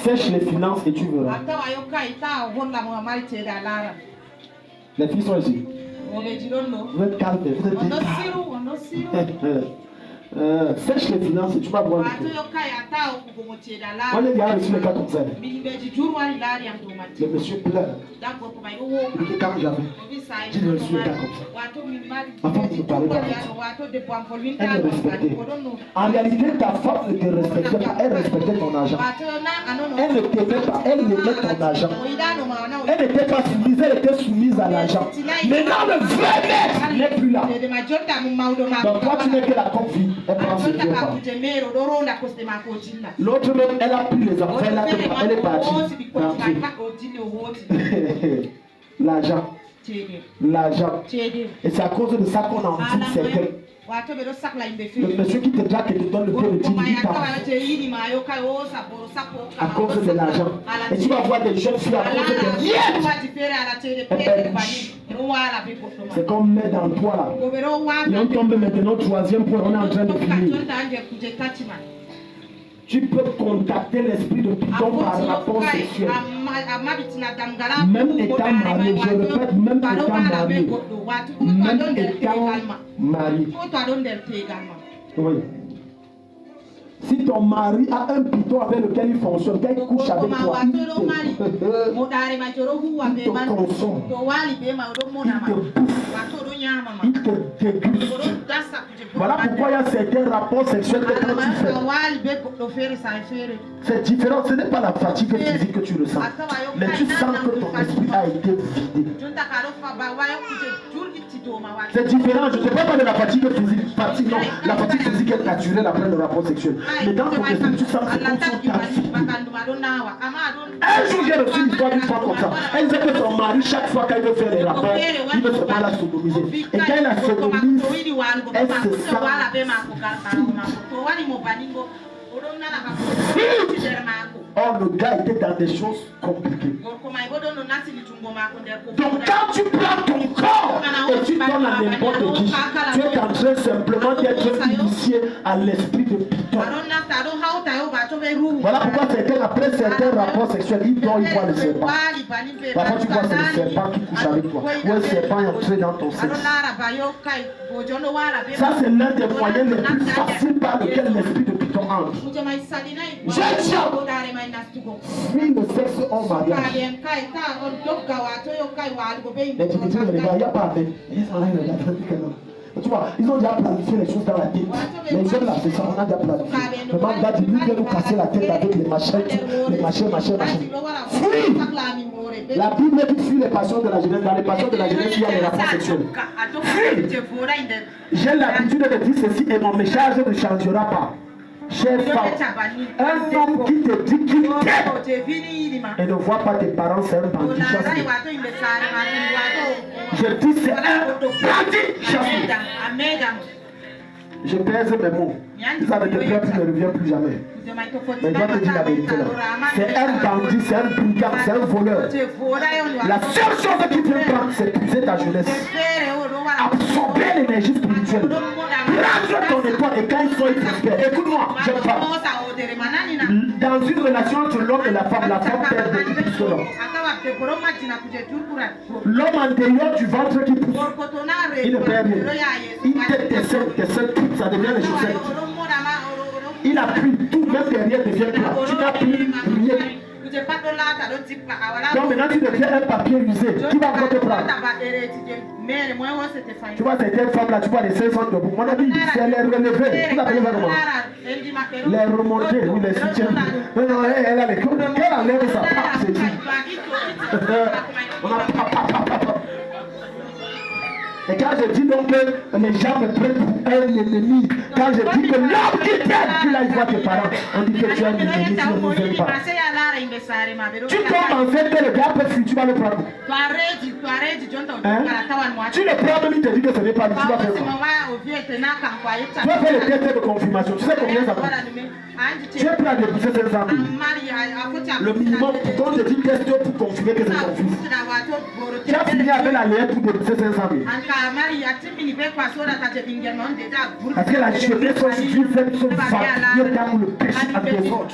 Sèche les finances et tu verras. Les filles sont ici. Vous êtes calmes, vous êtes calmes. Sèche les finances et tu vas voir. On est déjà reçu les cas comme ça. Le monsieur pleure. Il dit quand j'avais. J'ai reçu les cas comme ça. Ma femme ne parlait pas comme ça. Elle me respectait. En réalité, ta femme ne te respectait pas. Elle respectait ton argent. Elle ne t'aimait pas. Elle aimait ton argent. Elle n'était pas soumise. Elle était soumise à l'argent. Maintenant, le vrai maître n'est plus là. Donc toi, tu n'es que la confie. Elle prend ce Dieu. L'autre même, elle a pris les enfants. Elle est partie. L'argent. L'argent. Et c'est à cause de ça qu'on en dit certains. Le monsieur qui te dit que te donne le pied de 10 à cause de l'argent. Et tu vas voir des jeunes filles à cause de rien. C'est comme mettre dans toi là. Et on tombe maintenant au troisième point. On est en train de finir. Tu peux contacter l'esprit de Python par rapport sexuel. Même étant marié, je répète, même étant marié. Même étant marié. Oui. Si ton mari a un python avec lequel il fonctionne, quand il couche avec toi, il te consomme, il te déguste. Voilà pourquoi il y a certains rapports sexuels que quand tu fais, c'est différent. Ce n'est pas la fatigue physique que tu ressens, mais tu sens que ton esprit a été vidé. C'est différent. Je ne sais pas de la fatigue physique. Non, la fatigue physique est naturelle après le rapport sexuel. Mais dans ton esprit, tu sens que c'est comme son un jour, j'ai reçu une histoire d'une femme comme ça. Elle disait que son mari, chaque fois qu'il veut faire des rapports, il veut seulement la sodomiser. Et quand il la sodomise, elle se sent. Oh, le gars était dans des choses compliquées. Donc quand tu prends ton corps et tu donnes à n'importe qui, tu es en train simplement d'être initié à l'esprit de Python. Voilà pourquoi certains, après certains rapports sexuels, ils voient le serpent. Parfois tu vois c'est le serpent qui couche avec toi. Ou un serpent est entré dans ton sexe. Ça c'est l'un des moyens les plus faciles par lesquels l'esprit de Python entre. Fuis le sexe en mariage. Mais tu me dis, il n'y a pas avec. Tu vois, ils ont déjà planifié les choses dans la tête. Les jeunes là, c'est ça, on a déjà planifié. Le mandat va dire, lui vient nous casser la tête avec les machettes, les machins. Fuis! La Bible dit fuis les passions de la jeunesse. Dans les passions de la jeunesse, il y a les rapports sexuels. Fuis! J'ai l'habitude de dire ceci et mon message ne changera pas. Chère femme, un homme qui te dit qu'il t'aime et ne voit pas tes parents, c'est un bandit chassé. Je dis c'est un bandit chassé. Je pèse mes mots. Ça ne te plaît plus, ne revient plus jamais. Mais je dois te dire la vérité là. C'est un bandit, c'est un brigand, c'est un voleur. La seule chose qui peut prendre, c'est puiser ta jeunesse. Absorber l'énergie spirituelle. Prendre ton étoile et quand ils sont prospères. Écoute-moi, je parle. Dans une relation entre l'homme et la femme perd beaucoup plus que l'homme. L'homme en dehors du ventre qui pousse, il ne perd rien. Il tête tes seins, ça devient les chaussettes. Il a pris tout, même derrière devient plat. Tu n'as plus rien. Donc maintenant tu deviens un papier usé. Qui va encore te prendre? Tu vois certaines femmes là, tu vois les seins sont debout. Mon ami, c'est les relever. Vous appelez ça comment? Les remonter, oui, les soutiens. Non, elle a les coups. Qu'elle enlève ça. C'est dit. On a Et quand je dis donc que les gens me prennent pour un ennemi, quand je dis que l'homme qui t'aime, tu l'as voit tes parents, on dit que tu es un ennemi, tu ne nous aimes pas. Tu tombes enceinte que le gars peut fuir, tu vas le prendre. Hein? Tu le prends, même il te dit que ce n'est pas lui, tu vas faire quoi? Tu vas faire le test de confirmation, tu sais combien ça coûte? Tu es prêt à débourser 500 000. Le minimum, quand on te dit test pour confirmer que c'est ton fils. Tu as fini avec la lettre pour débourser 500 000. Parce que la jeunesse aujourd'hui fait son famille dans le péché à désordre.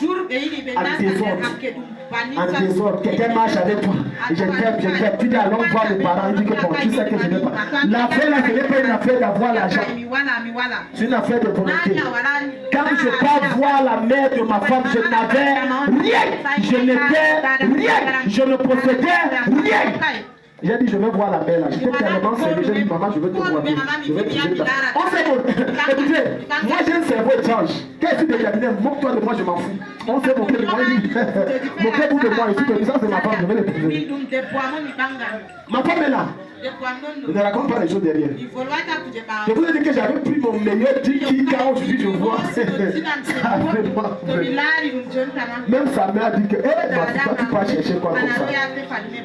quelqu'un marche avec toi. Je t'aime. Tu dis allons voir les parents. Il dit que bon, tu sais que je n'ai pas. L'affaire là, ce n'est pas une affaire d'avoir l'argent. C'est une affaire de volonté. Quand je pars voir la mère de ma femme, je n'avais rien. Je n'étais rien. Je ne possédais rien. J'ai dit, je vais voir la mère là. J'étais tellement sérieux. J'ai dit, maman, je veux te voir. Je veux te voir. On sait bon. Écoutez, moi j'ai un cerveau étrange. Qu'est-ce que tu détermines? Moque-toi de moi, je m'en fous. On s'est moqué de moi. Moquez-vous de moi. Et ça, c'est ma femme. Je vais l'épouser. Ma femme est là. Ne raconte pas les choses derrière. Je vous ai dit que j'avais pris mon meilleur tiki quand aujourd'hui je vois. Même sa mère a dit que, toi tu vas chercher quoi comme ça.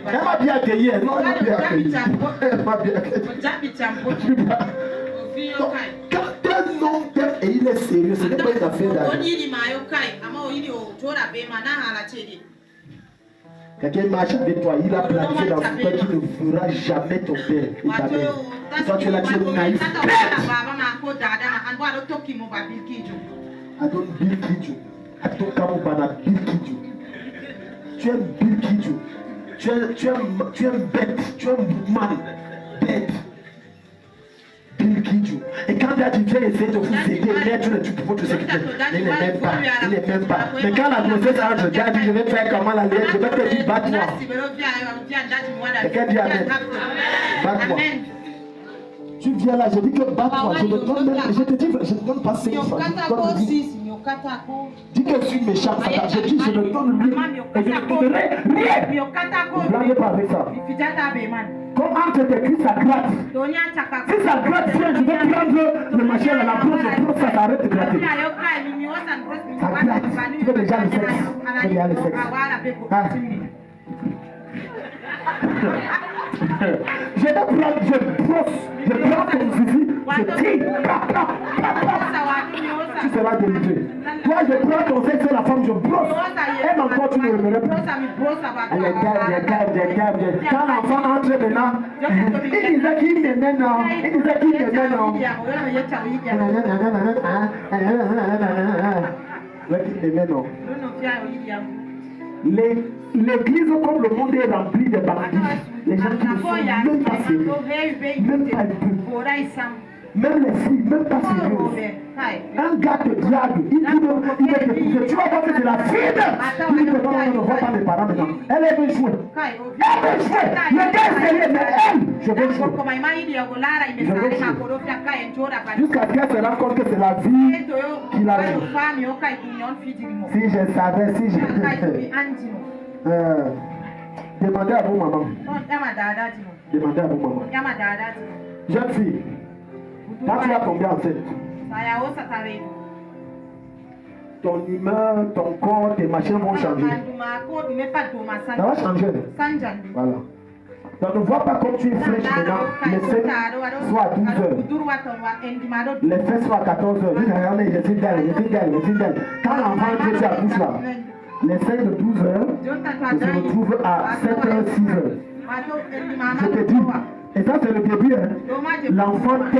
Elle m'a bien accueilli. Non, elle m'a bien accueilli. Elle m'a bien accueilli. Quand un homme et il est sérieux, ce n'est pas une affaire d'argent. Quelqu'un marche avec toi, il a planifié dans son cœur qu'il ne fera jamais ton père et ta mère. Et toi tu es là, tu es naïf. I don't Bill Kidjo. I don't come up Bill Kidjo. Tu es Bill Kidjo. Tu es bête. Tu es un man. Bête. Bill Kidjo. Et quand tu as dit, tu as essayé de vous aider, mettre le truc pour te sécurité. Il n'est même pas. Il n'est même pas. Mais quand la grossesse entre, tu as dit, je vais faire comment la lettre, je vais te dire, bat-toi. Et quand tu as dit, bat-toi. Tu viens là, je dis que bat-toi. Je te donne même, je te dis, je te donne pas 5 francs. Dis que je suis méchant, je dis, je ne donne rien. Et je ne donnerai rien. Ne blaguez pas avec ça. Comme entre tes cuisses, ça gratte. Si ça gratte, je vais prendre le machin à la brosse, je brosse, ça s'arrête de gratter. Ça gratte. Tu veux déjà le sexe. Tu veux déjà le sexe. Je vais prendre, je prends ton zizi, je tire, tu seras délivré. Toi, je prends ton sexe et la femme, je brosse. Elle encore, tu ne l'aimerais plus. Elle est calme. Quand l'enfant entre maintenant, il disait qu'il m'aimait, non. Il disait qu'il m'aimait, non. L'église comme le monde est rempli de bandits. Les gens qui ne sont même pas sérieux. Même pas un peu. Même les filles, même pas sérieuses. Un gars te drague, il va te pousser. Tu vas voir que c'est la fille. Il dit que non, on ne voit pas mes parents maintenant. Elle veut jouer. Elle veut jouer. Le gars est sérieux, mais elle, je veux jouer. Jusqu'à ce qu'elle se rende compte que c'est la vie qui l'a joué. Si je savais, si je... Demandez à vos mamans. Demandez à vos mamans. Jeune fille, quand tu vas tomber enceinte, ton humeur, ton corps, tes machins vont changer. Ça va changer. Voilà. Donc ne vois pas comme tu es fraîche maintenant. Les seins soit à 12 heures. Les fesses soit à 14 heures. Regardez, je suis d'elle. Quand l'enfant entre, tu accouches là. Les seins de 12 heures se retrouvent à 7 heures, 6 heures. Je te dis. Et ça c'est le début. Hein. L'enfant tout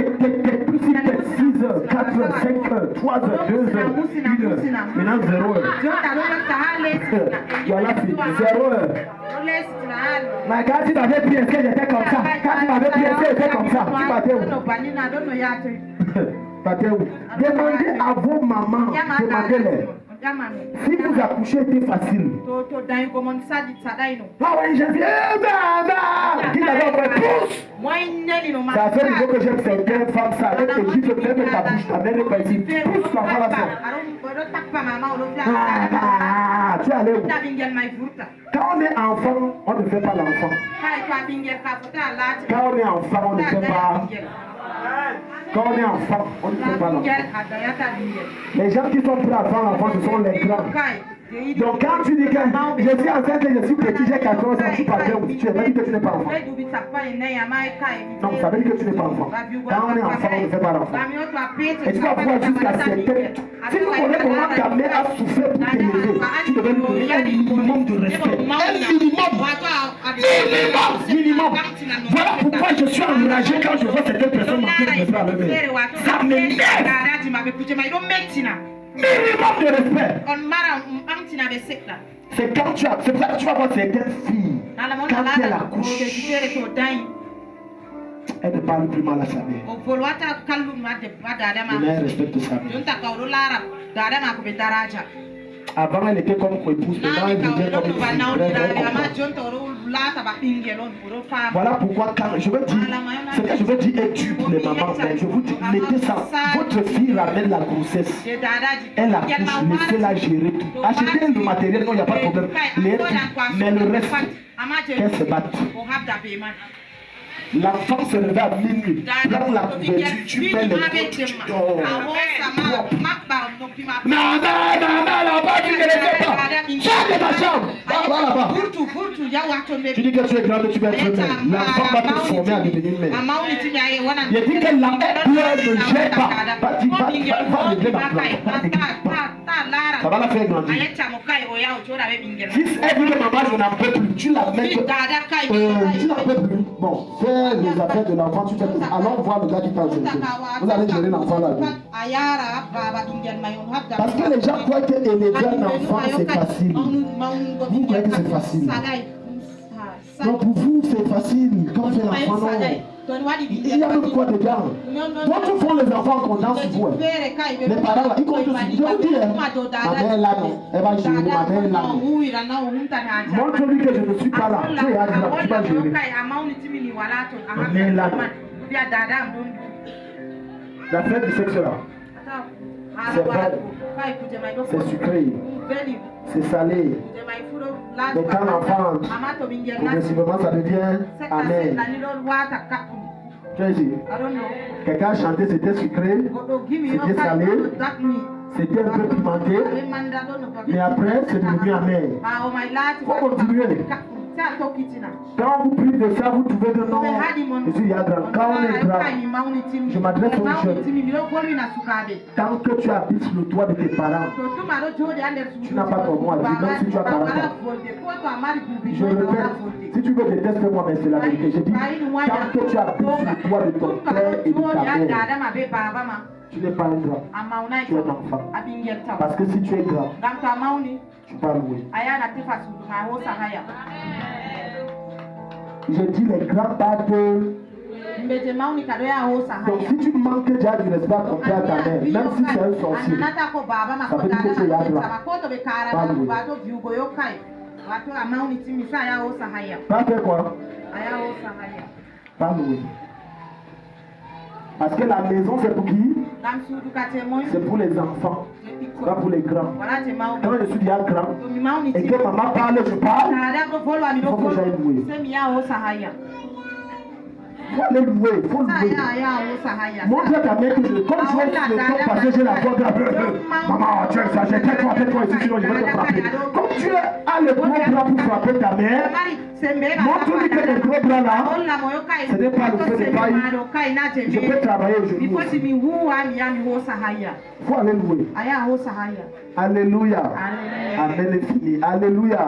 de suite 6 heures, 4 heures, 5 heures, 3 heures, 2 heures, 1 heure. Maintenant 0 heure. Voilà, 0 heure. Mais quand tu m'avais pris, est-ce que j'étais comme ça? Quand tu m'avais pris, est-ce que j'étais comme ça? Tu partais où? Partais où? Demandez à vos mamans, demandez-les. Si vous accouchez, c'est facile. Ah oui, je viens, qui t'avait fait pousse. Ça fait du coup que j'aime certaines femmes, ça avec les gifles, même ta bouche, ta mère est pas ici. Pousse la femme à ça. Tu es allé où? Quand on est enfant, on ne fait pas l'enfant. Quand on est enfant, on ne fait pas. Quand on est enfant, on ne fait pas l'enfant. Les gens qui sont prêts à faire l'enfant, ce sont les grands. Donc quand tu dis que je suis enceinte, je suis petit, j'ai 14 ans, tu parles où tu es, pas dit que tu n'es pas enfant. Non, ça veut dire que tu n'es pas enfant. Quand on est enfant, on ne fait pas l'enfant. Et tu vas voir jusqu'à certaines... Si tu connais comment ta mère a souffert pour t'élever, tu devrais lui donner un minimum de respect. Un minimum. Voilà pourquoi je suis enragé quand je vois certaines personnes manquer de respect à leur mère. Ça m'énerve. Minimum de respect. C'est quand tu as, c'est pour ça que tu vas voir certaines filles, quand elles accouchent, elle ne parle plus mal à sa mère. Et elle respecte sa mère. Avant, elle était comme épouse, maintenant elle devient comme une fille. Voilà pourquoi quand je veux dire, c'est que je veux dire étude pour les mamans, mais je vous dis, mettez ça. Votre fille ramène la grossesse. Elle accouche, laissez-la gérer tout. Achetez le matériel, non, il n'y a pas de problème. Mais le reste, qu'elle se batte. L'enfant se réveille à minuit, prends la couverture, tu mets les côtes, tu dors. Non, là-bas, tu ne le fais pas. Sors de ma chambre. Va là-bas. Tu dis que tu es grande, tu vas être mère. L'enfant va te former à devenir mère. Il dit que la pleure ne gère pas. Va régler ma plante. Ça va la faire grandir. Si elle dit que maman, je n'en peux plus, tu la mets. Tu n'en peux plus. Bon, fais les affaires de l'enfant, tu fais tout. Allons voir le gars qui t'a géré. Vous allez gérer l'enfant là. Parce que les gens croient que élever un enfant c'est facile. Vous croyez que c'est facile. Non, pour vous c'est facile. Quand on fait l'enfant, non. Il y a même quoi dedans. D'autres font les enfants en comptant sur vous. Les parents là, ils comptent sur vous. Je vous dis, ma mère là, non. Elle va gérer, ma mère là. Montre-lui que je ne suis pas là. Tu es agréable, tu vas gérer. Ma mère là. La fête du sexe là. C'est vrai. C'est sucré. C'est salé. Mais quand l'enfant entre, progressivement ça devient amer. Tu vois ici, quelqu'un a chanté, c'était sucré, c'était salé, c'était un peu pimenté, mais après c'est devenu amer. Il faut continuer. Quand vous priez de ça, vous trouvez de non, je suis Yadra. Quand on est grave, je m'adresse aux jeunes. Tant que tu habites le toit de tes parents, tu n'as pas ton mot à dire, même si tu as 40 ans. Je répète, si tu veux détester-moi, mais c'est la vérité. Je dis, tant que tu habites le toit de ton père et de ta mère, tu n'es pas un grand, tu es un enfant. Parce que si tu es grand, tu vas louer. J'ai dit les grands battent. Donc si tu manques déjà du respect à ton père et ta mère, même si c'est un sorcier, ça veut dire que tu es Yadra. Pas louer. Pas faire quoi? Pas louer. Parce que la maison c'est pour qui? C'est pour les enfants, pas pour les grands. Quand je suis déjà grand et que maman parle, je parle, il faut que j'aille louer. Il faut aller louer, il faut louer. Montre à ta mère que comme je vois le temps passer, j'ai la voix grave. Maman, tu es exagéré, tais-toi ici, sinon je vais te frapper. Comme tu as le gros bras pour frapper ta mère, montre-lui que le gros bras là, ce n'est pas le feu de paille. Je peux travailler aujourd'hui. Il faut aller louer. Alléluia. Amen est fini. Alléluia.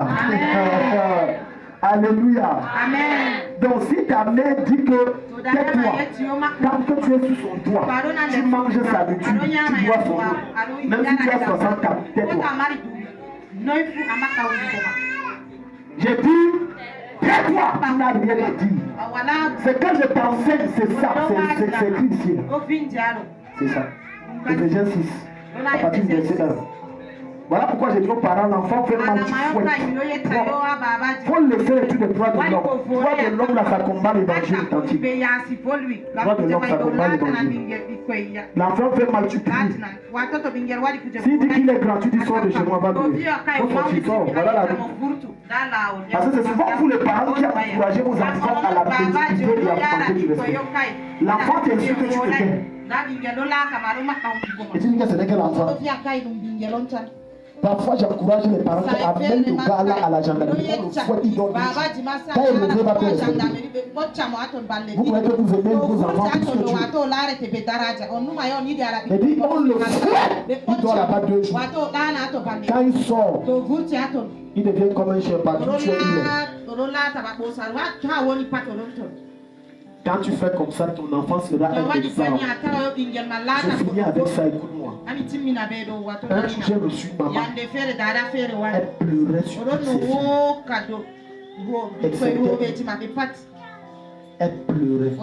Alléluia. Amen. Donc si ta mère dit que tais-toi, tant que tu es sous son toit, tu manges sa nourriture, tu bois son eau. Même si tu as 60 ans, tais-toi. J'ai dit, tais-toi, tu n'as rien à dire. Ce que je t'enseigne, c'est ça, c'est écrit ici. C'est ça. Éphésiens 6, à partir du verset 1. Voilà pourquoi j'ai dit aux parents, l'enfant fait mal, tu fouettes. Il faut laisser les trucs de droit de l'homme. Droit de l'homme, là, ça combat l'évangile authentique. Droit de l'homme, ça combat l'évangile. L'enfant fait mal, tu pries. S'il dit qu'il est grand, tu dis sors de chez moi, va louer. Faut sortir, sors. Voilà la vie. Parce que c'est souvent vous les parents qui encouragez vos enfants à la méditer et à manquer du respect. L'enfant t'insulte, tu te tais. Et tu dis que c'est quel enfant? Parfois, j'encourage les parents à amener le gars là à la gendarmerie. On le fouette, il donne. Quand il revient, va faire respecter. Vous croyez que vous aimez vos enfants plus que Dieu. Et puis, on le fouette. Il doit là-bas 2 jours. Quand il sort, il devient comme un chien partout. Tu es il est. Quand tu fais comme ça, ton enfant sera un exemple. Je finis avec ça, écoute-moi. Un jour, j'ai reçu une maman. Elle pleurait sur toutes ses filles. Elle pleurait.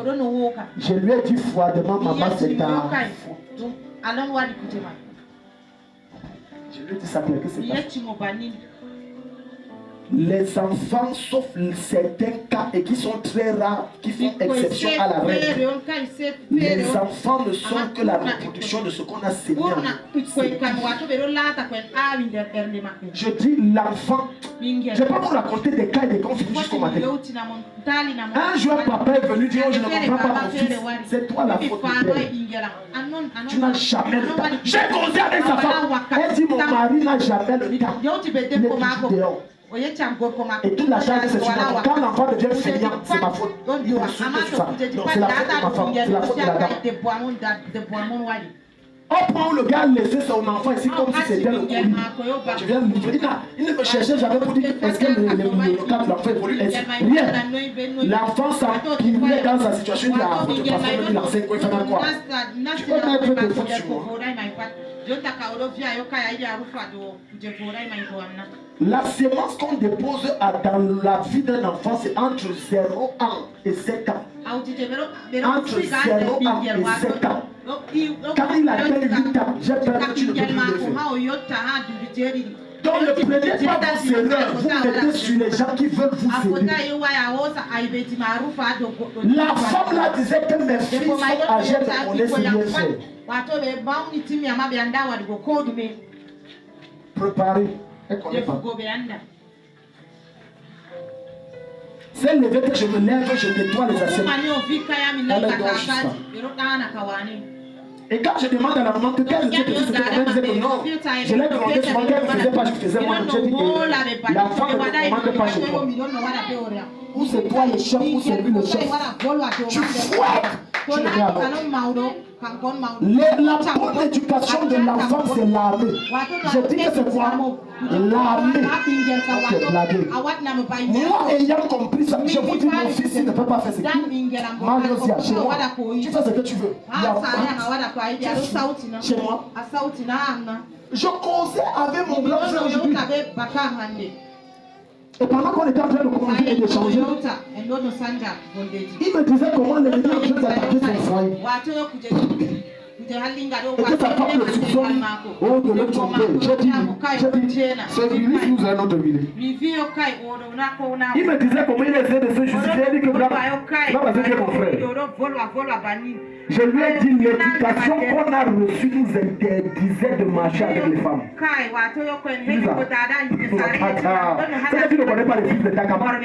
Je lui ai dit froidement, maman, c'est ta faute. Je lui ai dit ça que c'est ta faute. Les enfants, sauf certains cas et qui sont très rares, qui font exception à la règle, les enfants ne sont que la reproduction de ce qu'on a sémé. Je dis l'enfant, je ne vais pas vous raconter des cas et des conflits jusqu'au matin. Un jour, papa est venu dire, oh, je ne comprends pas mon fils, c'est toi la faute du père. Tu n'as jamais le temps. J'ai causé avec sa femme. Elle dit, mon mari n'a jamais le temps. Il est tout dehors. Et toute la charge c'est sur moi. Quand l'enfant devient feignant, c'est ma faute. Il insulte ça. Non, c'est la faute de ma femme, c'est la faute de la dame. On prend le gars laisser son enfant ici comme si c'était le colis. Je viens de lui dire, il ne me cherchait jamais pour dire est-ce que le cas de l'enfant évolue. Rien. L'enfant s'empilait dans sa situation de la faute de ma femme, il enseigne quoi, il fait quoi. Tu peux mettre des fautes sur moi. La sémence qu'on dépose dans la vie d'un enfant, c'est entre 0 ans et 7 ans. Entre 0 ans et 7 ans. Quand il atteint 8 ans, j'ai peur que tu ne peux plus le faire. Donc ne prenez pas vos erreurs, vous mettez sur les gens qui veulent vous aider. La femme là disait que mes filles sont âgées de connaître ce bien fait. Préparez. C'est levé que je me lève, je nettoie les assiettes. Et quand je demande à la maman que qu'elle était petite, elle disait que non. Je l'ai demandé souvent qu'elle ne faisait pas, je faisais moi. Je dis que l'enfant ne commande pas chez toi. Ou c'est toi le chef, ou c'est lui le chef. Tu fouettes. Tu le fais alors. La bonne éducation de l'enfant, c'est l'armée. Je dis que c'est quoi? L'armée. Ok, blaguez. Moi, ayant compris ça, je vous dis, mon fils, il ne peut pas faire ce qu'il veut. Chez moi, tu fais ce que tu veux. Chez moi, je causais avec mon grand frère aujourd'hui. Et pendant qu'on était en train de commander et d'échanger, il me disait comment le médias en train d'attaquer son foyer. Et que sa femme le soupçonne, oh, de le tromper. J'ai dit, c'est lui qui nous a notre ville. Il me disait comment il essaie de se justifier. Il dit que là, parce que c'est mon frère. Je lui ai dit, l'éducation qu'on a reçue nous interdisait de marcher avec les femmes. C'est que tu ne connais pas les fils de ta camarade.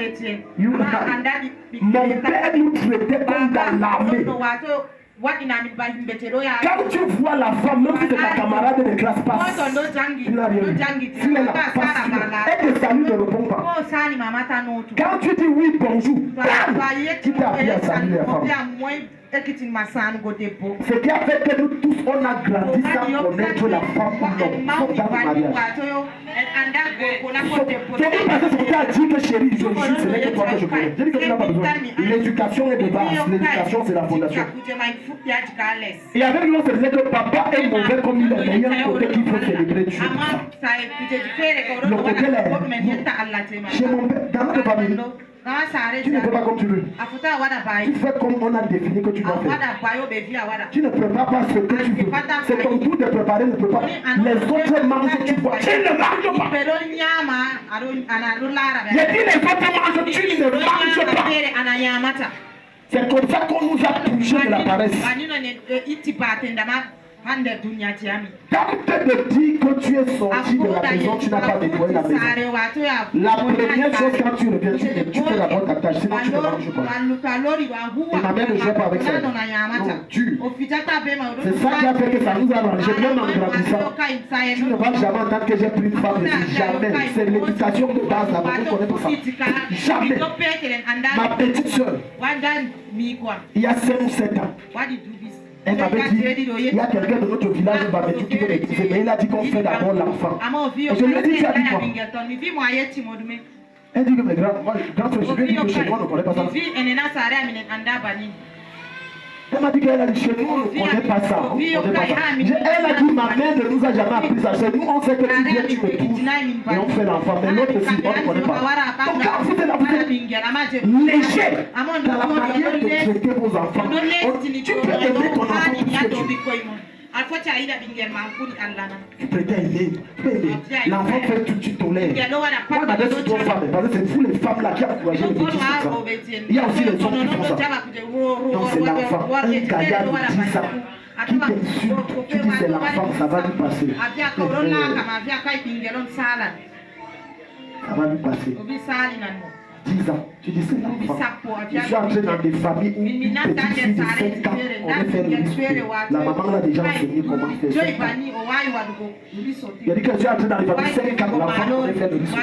Mon père nous traitait comme dans l'armée. Quand tu vois la femme, même si c'est ta camarade de classe passe, il n'a rien dit. Si elle a pas, elle te salue, ne répond pas. Quand tu dis oui, bonjour, tu t'es appris à saluer la femme. Ce qui a fait que nous tous, on a grandi sans connaître la femme ou l'homme, sauf dans le mariage. C'est parce que ce qui a dit que chérie, je juge, ce n'est que toi que je connais. Je dis que tu n'as pas besoin. L'éducation est de base, l'éducation c'est la fondation. Et avec nous, on se disait que papa est mauvais comme il est, mais il y a un côté qu'il faut célébrer Dieu. Le côté là, chez mon père, dans notre famille, tu ne fais pas comme tu veux. Tu fais comme on a défini que tu dois faire. Tu ne prépares pas ce que tu veux. C'est ton tour de préparer, ne prépare pas. Les autres mangent, tu vois. Tu ne manges pas. J'ai dit les autres mangent, tu ne manges pas. C'est comme ça qu'on nous a poussé de la paresse. Quand tu te dis que tu es sorti de la maison, tu n'as pas nettoyé la maison. La première chose quand tu reviens, tu fais la bonne tâche, sinon tu ne manges pas. Et ma mère ne jouait pas avec ça. Non, tu. C'est ça qui a fait que ça nous a mangé, même en grandissant. Tu ne vas jamais entendre que j'ai pris une femme ici, jamais. C'est l'éducation de base là, vous connaissez ça. Jamais. Ma petite soeur, il y a 5 ou 7 ans. Elle m'avait dit, il y a quelqu'un de notre village qui veut l'épouser, mais il a dit qu'on fait d'abord l'enfant. Et je lui ai dit, tu as dit quoi? Elle dit que mes grands frères, je lui ai dit que chez moi, on ne connaît pas ça. Elle m'a dit qu'elle a dit chez nous, on ne connaît pas ça. Elle a dit ma mère ne nous a jamais appris ça. Chez nous, on sait que tu viens, tu me trouves et on fait l'enfant. Mais l'autre aussi, on ne connaît pas. Donc quand vous êtes là, vous êtes léger dans la manière de traiter vos enfants. Tu peux aimer ton enfant plus que tu prétends aimer. L'enfant fait tout, tu tolères. Moi, je m'adresse aux femmes, parce que c'est vous les femmes là qui encouragez les petits enfants. Il y a aussi les hommes qui font ça. Donc c'est l'enfant, un gaillard de 10 ans qui t'insulte, tu dis c'est l'enfant, ça va lui passer. Ça va lui passer. 10 ans, tu dis c'est l'enfant. Je suis entré dans des familles où une petite fille de 5 ans, on est fait le risque. La maman l'a déjà enseigné comment faire ça. Il a dit que je suis entré dans les familles 5 ans, l'enfant on est fait le risque.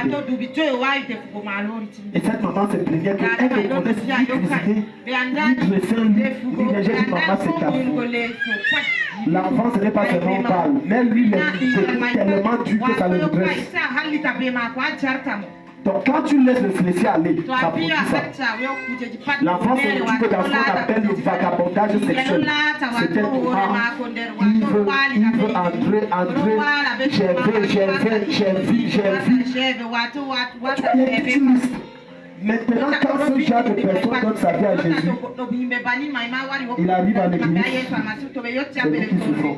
Et cette maman se plaignait qu'elle ne connaisse ni cuisiner, ni dresser, ni léger, ni maman c'est ta fille. L'enfant ce n'est pas seulement parle, mais lui il est tellement dur que ça le dresse. Donc quand tu laisses le laisser aller, ça produit ça. L'enfant se retrouve dans ce qu'on appelle le vagabondage sexuel. C'était il veut entrer, j'ai vu. Maintenant, quand ce genre de personne donne sa vie à Jésus, il arrive à l'église, c'est nous qui souffrons.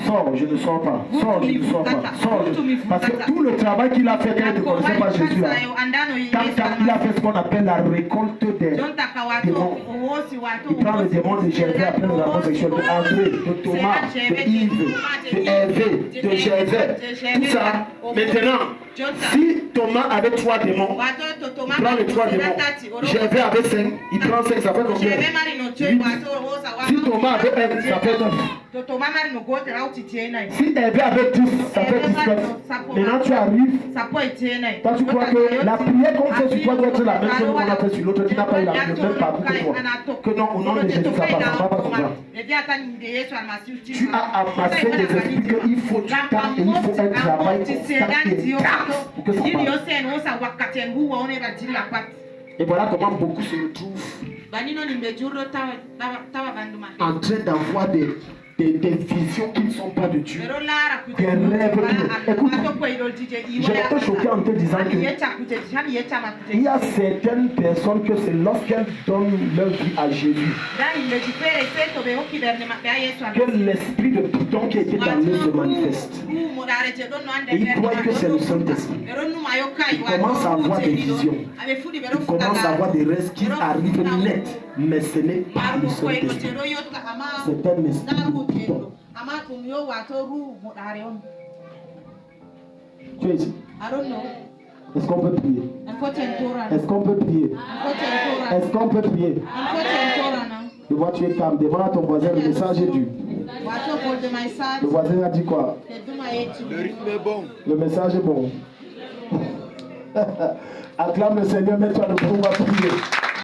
Sors, je ne sors pas. Sors, je ne sors pas. Sors, parce que tout le travail qu'il a fait quand il ne connaissait pas Jésus, là, quand il a fait ce qu'on appelle la récolte des démons, il prend les démons de Gervais après le rapport sexuel, de André, de Thomas, de Yves, de Hervé, de Gervais, tout ça. Maintenant, si Thomas avait 3 démons, il prend les 3 démons. Gervais avait 5, il prend 5, ça fait combien? 8. Si Thomas avait 1, ça fait 9. Si Hervé avait 10, ça fait 19. Maintenant tu arrives, toi tu crois que la prière qu'on fait sur toi doit être la même chose qu'on a fait sur l'autre qui n'a pas eu le même parcours que toi. Que non, au nom de Jésus, ça ne va pas comme ça. Tu as amassé des esprits qu'il faut du temps et il faut un travail constant et intense pour que ça passe. Et voilà comment beaucoup se retrouvent en train d'avoir des visions qui ne sont pas de Dieu, des rêves qui... Écoute, j'ai été choqué en te disant que il y a certaines personnes que c'est lorsqu'elles donnent leur vie à Jésus que l'esprit de Python qui était dans eux se manifeste. Et ils croient que c'est le Saint-Esprit. Ils commencent à avoir des visions. Ils commencent à avoir des rêves qui arrivent net. Mais ce n'est pas le Saint-Esprit. C'est un esprit de Python. Tu es ici? Est-ce qu'on peut prier? Est-ce qu'on peut prier? Est-ce qu'on peut prier? Je vois tu es calme. Demande à ton voisin, le message est dur. Le voisin a dit quoi? Le rythme est bon. Le message est bon. Acclame le Seigneur, mets-toi debout, on va prier.